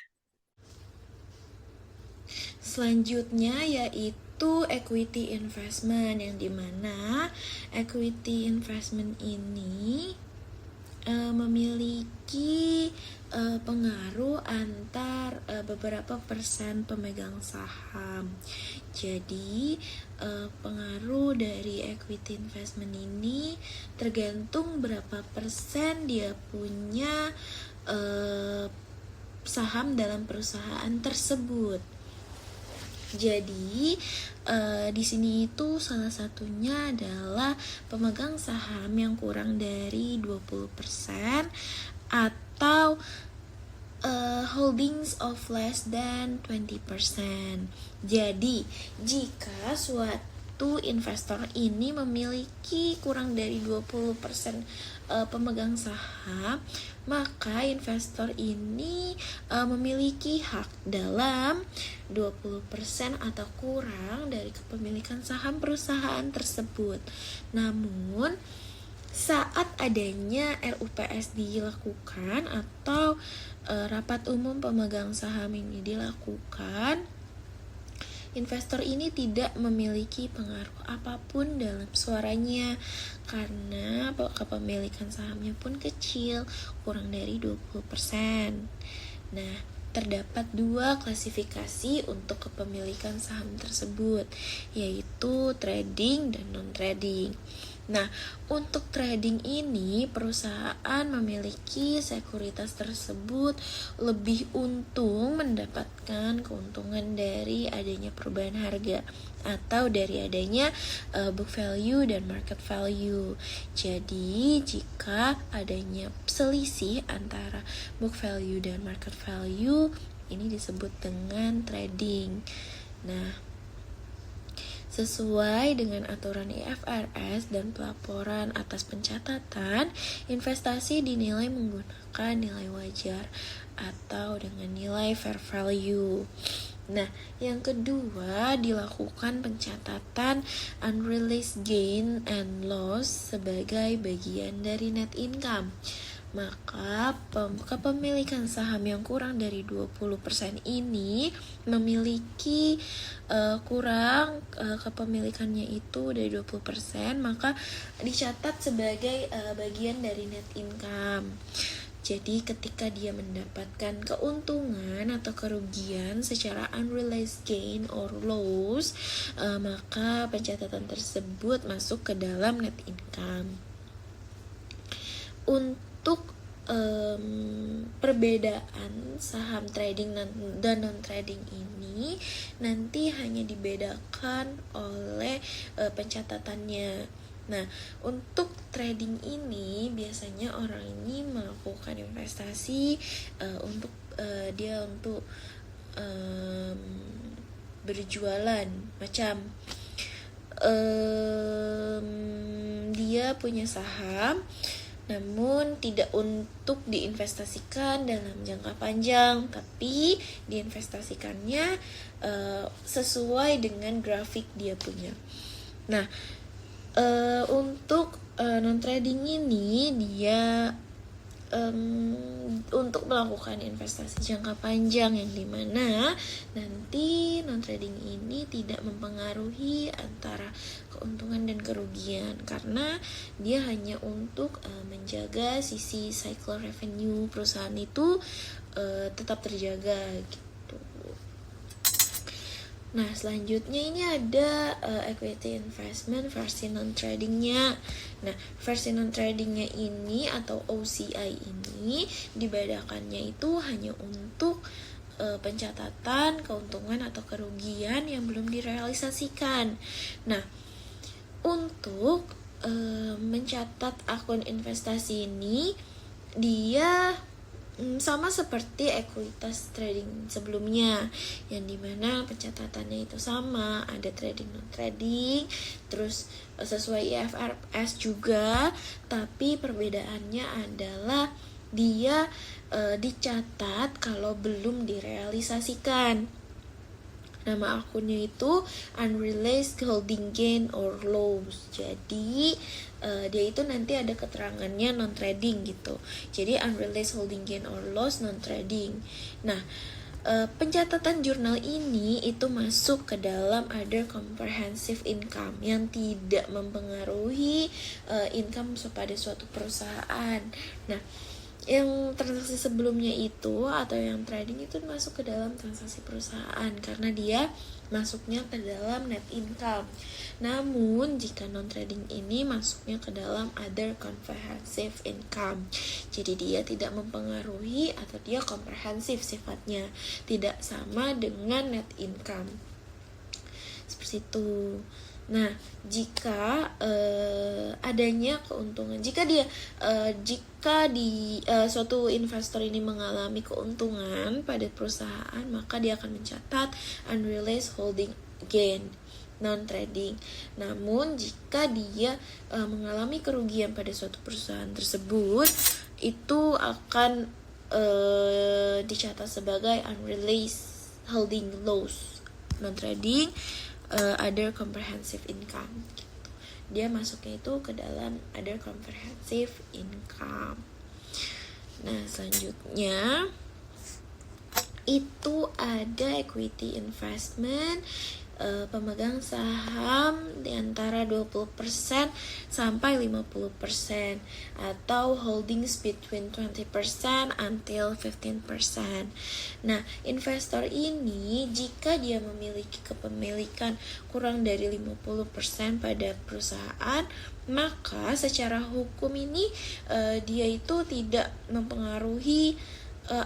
Selanjutnya yaitu equity investment, yang dimana equity investment ini memiliki pengaruh antar beberapa persen pemegang saham. Jadi pengaruh dari equity investment ini tergantung berapa persen dia punya saham dalam perusahaan tersebut. Jadi di sini itu salah satunya adalah pemegang saham yang kurang dari 20% atau holdings of less than 20%. Jadi, jika suatu investor ini memiliki kurang dari 20% pemegang saham, maka investor ini memiliki hak dalam 20% atau kurang dari kepemilikan saham perusahaan tersebut. Namun, saat adanya RUPS dilakukan atau rapat umum pemegang saham ini dilakukan, investor ini tidak memiliki pengaruh apapun dalam suaranya karena kepemilikan sahamnya pun kecil, kurang dari 20%. Nah, terdapat dua klasifikasi untuk kepemilikan saham tersebut, yaitu trading dan non-trading. Nah, untuk trading ini perusahaan memiliki sekuritas tersebut lebih untung mendapatkan keuntungan dari adanya perubahan harga atau dari adanya book value dan market value. Jadi, jika adanya selisih antara book value dan market value, ini disebut dengan trading. Nah, sesuai dengan aturan IFRS dan pelaporan atas pencatatan, investasi dinilai menggunakan nilai wajar atau dengan nilai fair value. Nah, yang kedua dilakukan pencatatan unrealized gain and loss sebagai bagian dari net income. Maka kepemilikan saham yang kurang dari 20% ini memiliki kurang kepemilikannya itu dari 20%, maka dicatat sebagai bagian dari net income. Jadi ketika dia mendapatkan keuntungan atau kerugian secara unrealized gain or loss, maka pencatatan tersebut masuk ke dalam net income. Untuk perbedaan saham trading dan non trading ini nanti hanya dibedakan oleh pencatatannya. Nah, untuk trading ini biasanya orang ini melakukan investasi untuk berjualan, macam dia punya saham namun tidak untuk diinvestasikan dalam jangka panjang, tapi diinvestasikannya sesuai dengan grafik dia punya. Nah, untuk non trading ini dia untuk melakukan investasi jangka panjang, yang dimana nanti non trading ini tidak mempengaruhi antara keuntungan dan kerugian, karena dia hanya untuk menjaga sisi cycle revenue perusahaan itu tetap terjaga gitu. Nah, selanjutnya ini ada equity investment versi non-tradingnya. Nah, versi non-tradingnya ini atau OCI ini dibedakannya itu hanya untuk pencatatan keuntungan atau kerugian yang belum direalisasikan. Nah, untuk mencatat akun investasi ini, dia sama seperti ekuitas trading sebelumnya, yang dimana pencatatannya itu sama, ada trading non trading, terus sesuai IFRS juga, tapi perbedaannya adalah dia dicatat kalau belum direalisasikan. Nama akunnya itu unrealized holding gain or loss. Jadi dia itu nanti ada keterangannya non trading gitu. Jadi unrealized holding gain or loss non trading. Nah, pencatatan jurnal ini itu masuk ke dalam other comprehensive income yang tidak mempengaruhi income pada suatu perusahaan. Nah, yang transaksi sebelumnya itu atau yang trading itu masuk ke dalam transaksi perusahaan karena dia masuknya ke dalam net income. Namun jika non trading ini masuknya ke dalam other comprehensive income. Jadi dia tidak mempengaruhi atau dia komprehensif sifatnya, tidak sama dengan net income. Seperti itu. Nah, jika adanya keuntungan, jika suatu investor ini mengalami keuntungan pada perusahaan, maka dia akan mencatat unrealized holding gain non trading. Namun jika dia mengalami kerugian pada suatu perusahaan tersebut, itu akan dicatat sebagai unrealized holding loss non trading. Other comprehensive income gitu. Dia masuknya itu ke dalam other comprehensive income. Nah, selanjutnya itu ada equity investment, pemegang saham di antara 20% sampai 50% atau holdings between 20% until 15%. Nah, investor ini jika dia memiliki kepemilikan kurang dari 50% pada perusahaan, maka secara hukum ini dia itu tidak mempengaruhi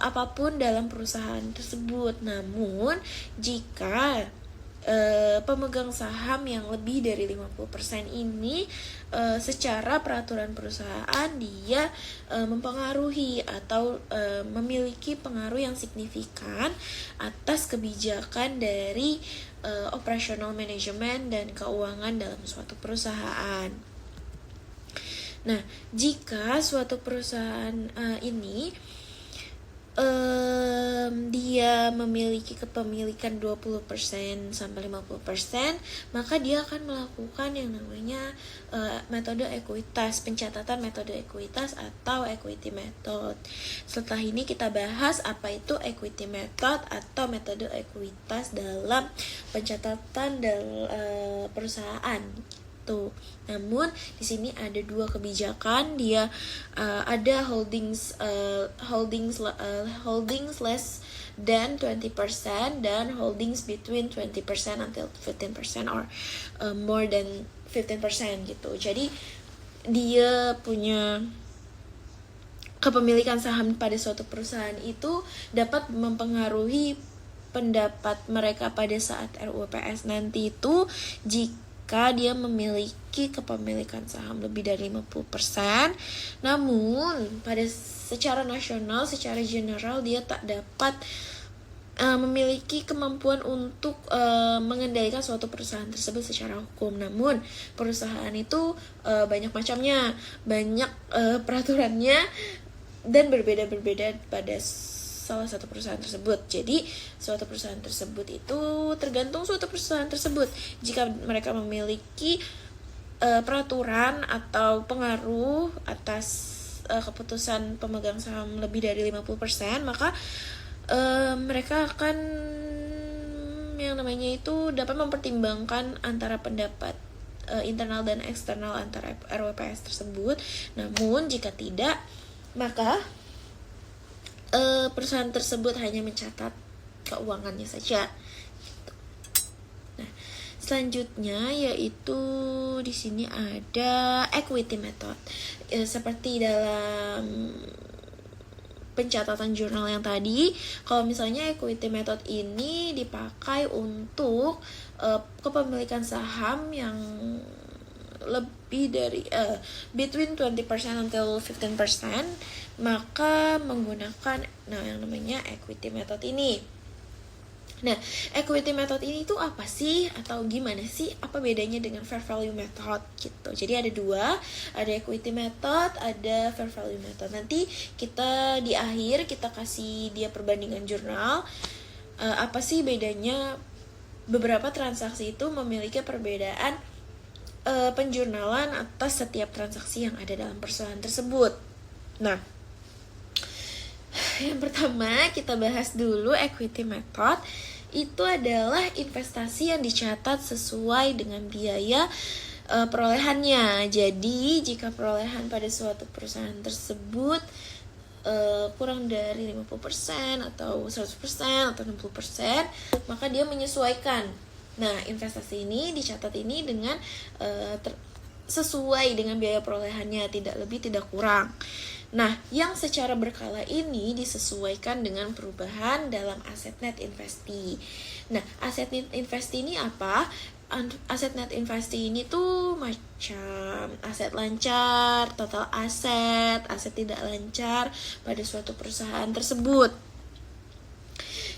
apapun dalam perusahaan tersebut. Namun jika pemegang saham yang lebih dari 50% ini secara peraturan perusahaan dia mempengaruhi atau memiliki pengaruh yang signifikan atas kebijakan dari operational management dan keuangan dalam suatu perusahaan. Nah, jika suatu perusahaan ini dia memiliki kepemilikan 20% sampai 50%, maka dia akan melakukan yang namanya metode ekuitas, pencatatan metode ekuitas atau equity method. Setelah ini kita bahas apa itu equity method atau metode ekuitas dalam pencatatan perusahaan. Namun di sini ada dua kebijakan, dia ada holdings less than 20% dan holdings between 20% until 15% or more than 15% gitu. Jadi dia punya kepemilikan saham pada suatu perusahaan itu dapat mempengaruhi pendapat mereka pada saat RUPS nanti itu jika dia memiliki kepemilikan saham lebih dari 50%, namun pada secara nasional, secara general dia tak dapat memiliki kemampuan untuk mengendalikan suatu perusahaan tersebut secara hukum. Namun perusahaan itu banyak macamnya, banyak peraturannya, dan berbeda-berbeda pada salah satu perusahaan tersebut. Jadi suatu perusahaan tersebut itu tergantung suatu perusahaan tersebut. Jika mereka memiliki peraturan atau pengaruh atas keputusan pemegang saham lebih dari 50%, maka mereka akan yang namanya itu dapat mempertimbangkan antara pendapat internal dan eksternal antara RWPS tersebut. Namun jika tidak, maka perusahaan tersebut hanya mencatat keuangannya saja. Nah, selanjutnya yaitu di sini ada equity method. Seperti dalam pencatatan jurnal yang tadi, kalau misalnya equity method ini dipakai untuk kepemilikan saham yang lebih dari between 20% until 15%, maka menggunakan yang namanya equity method ini. Nah, equity method ini tuh apa sih, atau gimana sih, apa bedanya dengan fair value method gitu. Jadi ada dua, ada equity method, ada fair value method. Nanti kita di akhir kita kasih dia perbandingan jurnal, apa sih bedanya. Beberapa transaksi itu memiliki perbedaan penjurnalan atas setiap transaksi yang ada dalam perusahaan tersebut. Nah, yang pertama kita bahas dulu equity method. Itu adalah investasi yang dicatat sesuai dengan biaya perolehannya. Jadi jika perolehan pada suatu perusahaan tersebut kurang dari 50% atau 100% atau 60%, maka dia menyesuaikan. Nah, investasi ini dicatat ini dengan sesuai dengan biaya perolehannya, tidak lebih tidak kurang. Nah, yang secara berkala ini disesuaikan dengan perubahan dalam aset net investee. Nah, aset net investee ini apa? Aset net investee ini tuh macam aset lancar, total aset, aset tidak lancar pada suatu perusahaan tersebut.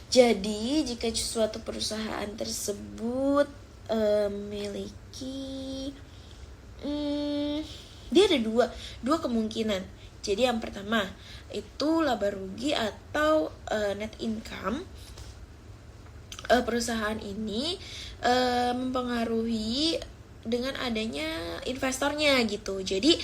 Jadi, jika suatu perusahaan tersebut memiliki dia ada dua kemungkinan. Jadi yang pertama itu laba rugi atau net income perusahaan ini mempengaruhi dengan adanya investornya gitu. Jadi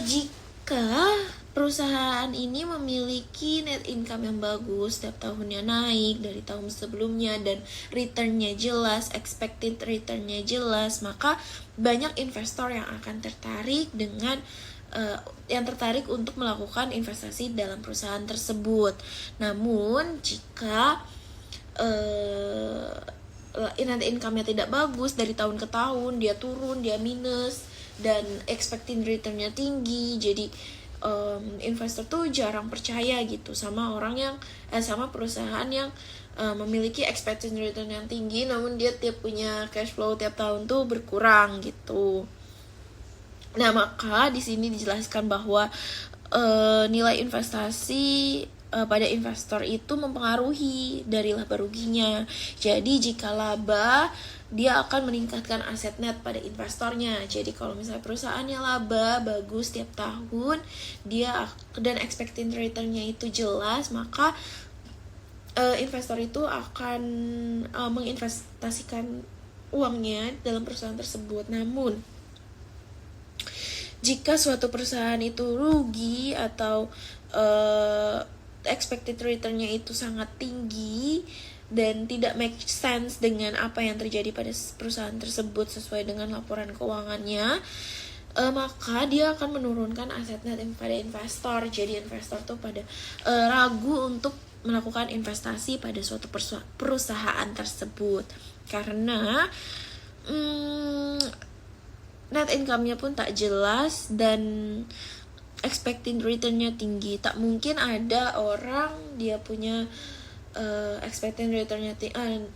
jika perusahaan ini memiliki net income yang bagus, setiap tahunnya naik dari tahun sebelumnya dan returnnya jelas, expected returnnya jelas, maka banyak investor yang akan tertarik untuk melakukan investasi dalam perusahaan tersebut. Namun jika net income-nya tidak bagus, dari tahun ke tahun dia turun, dia minus, dan expected return-nya tinggi, jadi investor tuh jarang percaya gitu sama sama perusahaan yang memiliki expected return yang tinggi, namun dia punya cash flow tiap tahun tuh berkurang gitu. Nah, maka di sini dijelaskan bahwa nilai investasi pada investor itu mempengaruhi dari laba ruginya. Jadi jika laba, dia akan meningkatkan aset net pada investornya. Jadi kalau misalnya perusahaannya laba bagus tiap tahun, dan expected return-nya itu jelas, maka investor itu akan menginvestasikan uangnya dalam perusahaan tersebut. Namun jika suatu perusahaan itu rugi atau expected return-nya itu sangat tinggi dan tidak make sense dengan apa yang terjadi pada perusahaan tersebut sesuai dengan laporan keuangannya, maka dia akan menurunkan aset net pada investor. Jadi investor tuh pada ragu untuk melakukan investasi pada suatu perusahaan tersebut karena net income-nya pun tak jelas dan expected returnnya tinggi. Tak mungkin ada orang dia punya expected returnnya tinggi.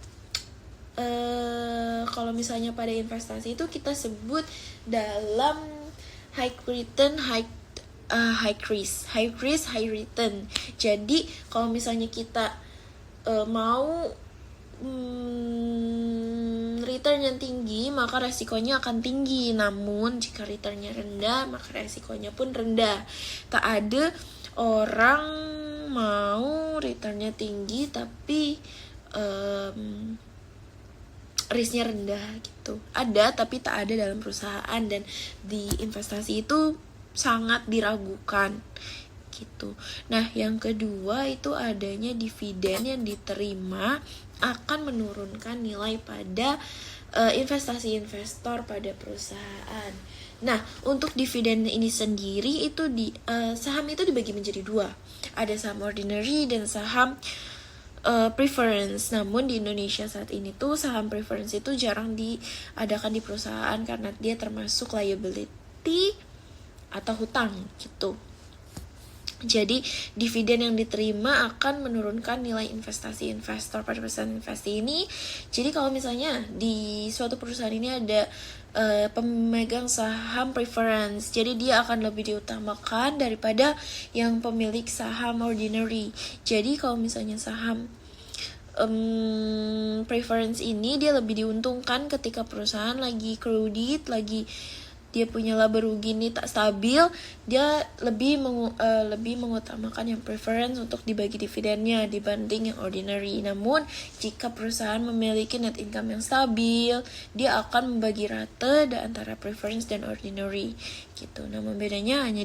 Kalau misalnya pada investasi itu kita sebut dalam high return, high risk, high return. Jadi kalau misalnya kita mau return yang tinggi, maka resikonya akan tinggi. Namun jika returnnya rendah, maka resikonya pun rendah. Tak ada orang mau returnnya tinggi tapi risknya rendah gitu. Ada tapi tak ada dalam perusahaan, dan di investasi itu sangat diragukan gitu. Nah, yang kedua itu adanya dividen yang diterima akan menurunkan nilai pada investasi investor pada perusahaan. Nah, untuk dividen ini sendiri itu saham itu dibagi menjadi dua. Ada saham ordinary dan saham preference. Namun di Indonesia saat ini tuh saham preference itu jarang diadakan di perusahaan karena dia termasuk liability atau hutang gitu. Jadi dividen yang diterima akan menurunkan nilai investasi investor pada perusahaan investasi ini. Jadi kalau misalnya di suatu perusahaan ini ada pemegang saham preference, jadi dia akan lebih diutamakan daripada yang pemilik saham ordinary. Jadi kalau misalnya saham preference ini dia lebih diuntungkan ketika perusahaan lagi kredit, lagi dia punya laba rugi ini tak stabil, dia lebih mengutamakan yang preference untuk dibagi dividennya dibanding yang ordinary. Namun jika perusahaan memiliki net income yang stabil, dia akan membagi rata antara preference dan ordinary gitu. Namun bedanya hanya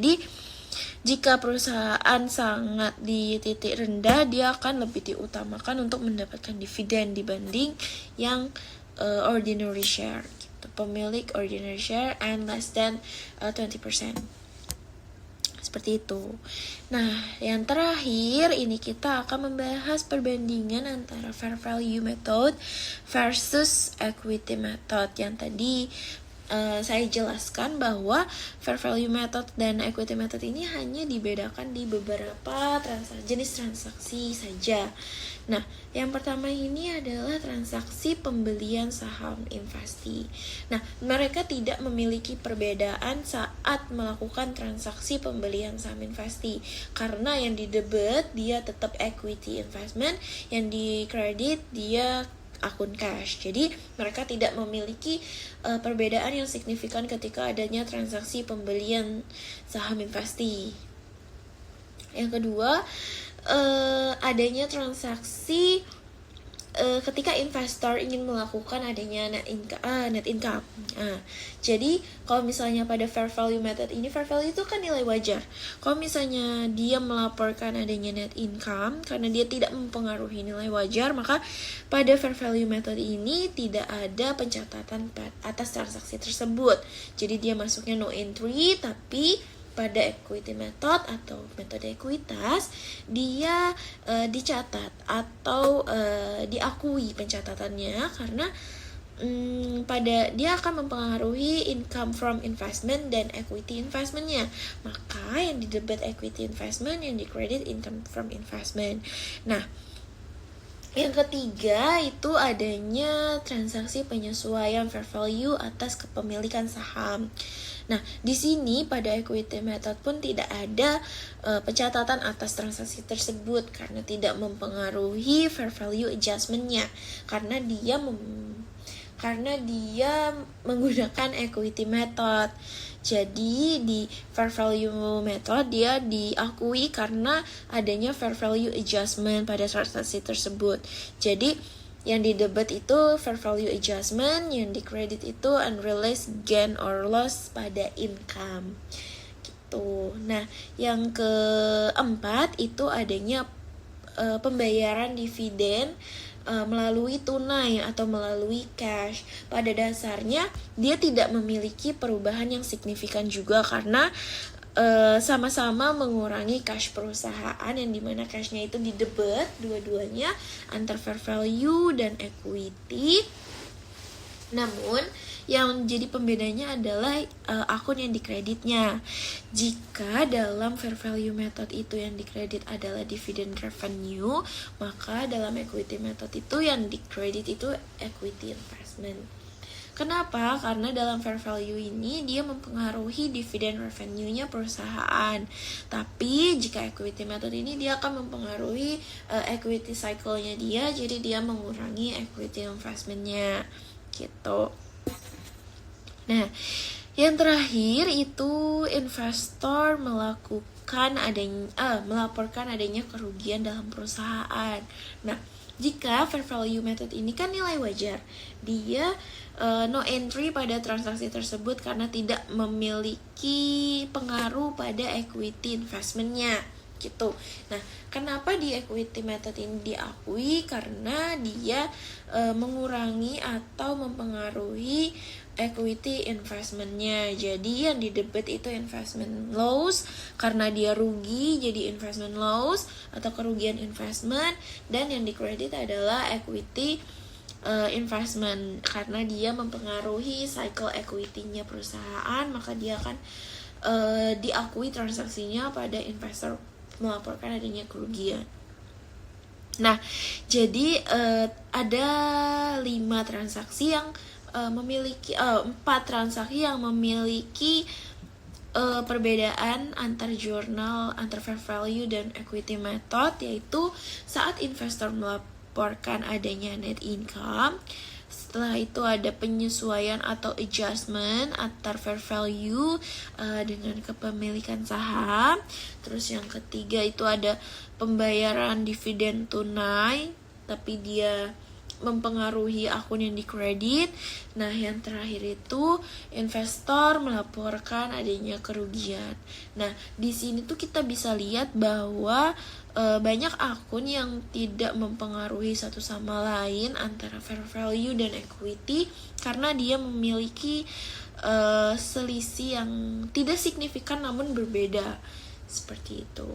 jika perusahaan sangat di titik rendah, dia akan lebih diutamakan untuk mendapatkan dividen dibanding yang ordinary share. Pemilik ordinary share and less than 20%. Seperti itu. Nah, yang terakhir ini kita akan membahas perbandingan antara fair value method versus equity method. Yang tadi saya jelaskan bahwa fair value method dan equity method ini hanya dibedakan di beberapa jenis transaksi saja. Nah, yang pertama ini adalah transaksi pembelian saham investasi. Nah, mereka tidak memiliki perbedaan saat melakukan transaksi pembelian saham investasi, karena yang di debit dia tetap equity investment, yang di kredit dia akun cash. Jadi mereka tidak memiliki perbedaan yang signifikan ketika adanya transaksi pembelian saham investasi. Yang kedua, adanya transaksi ketika investor ingin melakukan adanya net income. Jadi kalau misalnya pada fair value method ini, fair value itu kan nilai wajar. Kalau misalnya dia melaporkan adanya net income karena dia tidak mempengaruhi nilai wajar, maka pada fair value method ini tidak ada pencatatan atas transaksi tersebut. Jadi dia masuknya no entry, tapi pada equity method atau metode ekuitas dia dicatat atau diakui pencatatannya, karena pada dia akan mempengaruhi income from investment dan equity investmentnya. Maka yang di debit equity investment, yang di credit income from investment. Nah, yang ketiga itu adanya transaksi penyesuaian fair value atas kepemilikan saham. Nah, di sini pada equity method pun tidak ada pencatatan atas transaksi tersebut karena tidak mempengaruhi fair value adjustment-nya, karena dia menggunakan equity method. Jadi di fair value method dia diakui karena adanya fair value adjustment pada transaksi tersebut. Jadi yang di debit itu fair value adjustment, yang di credit itu unrealized gain or loss pada income gitu. Nah, yang keempat itu adanya pembayaran dividen melalui tunai atau melalui cash. Pada dasarnya dia tidak memiliki perubahan yang signifikan juga karena sama-sama mengurangi cash perusahaan, yang dimana cashnya itu di debit dua-duanya antar fair value dan equity. Namun, yang jadi pembedanya adalah akun yang dikreditnya. Jika dalam fair value method itu yang dikredit adalah dividend revenue, maka dalam equity method itu yang dikredit itu equity investment. Kenapa? Karena dalam fair value ini dia mempengaruhi dividen revenue-nya perusahaan. Tapi jika equity method ini dia akan mempengaruhi equity cycle-nya dia, jadi dia mengurangi equity investment-nya gitu. Nah, yang terakhir itu investor melaporkan adanya kerugian dalam perusahaan. Nah, jika fair value method ini kan nilai wajar, dia no entry pada transaksi tersebut karena tidak memiliki pengaruh pada equity investment-nya gitu. Nah, kenapa di equity method ini diakui? Karena dia mengurangi atau mempengaruhi equity investment-nya. Jadi yang didebet itu investment loss karena dia rugi, jadi investment loss atau kerugian investment, dan yang dikredit adalah equity investment karena dia mempengaruhi cycle equity-nya perusahaan, maka dia akan diakui transaksinya pada investor melaporkan adanya kerugian. Nah, jadi ada 5 transaksi yang memiliki 4 transaksi yang memiliki perbedaan antar jurnal, antar fair value dan equity method, yaitu saat investor melaporkan adanya net income. Setelah itu ada penyesuaian atau adjustment antar fair value dengan kepemilikan saham. Terus yang ketiga itu ada pembayaran dividen tunai, tapi dia mempengaruhi akun yang dikredit. Nah, yang terakhir itu investor melaporkan adanya kerugian. Nah, di sini tuh kita bisa lihat bahwa banyak akun yang tidak mempengaruhi satu sama lain antara fair value dan equity karena dia memiliki selisih yang tidak signifikan namun berbeda seperti itu.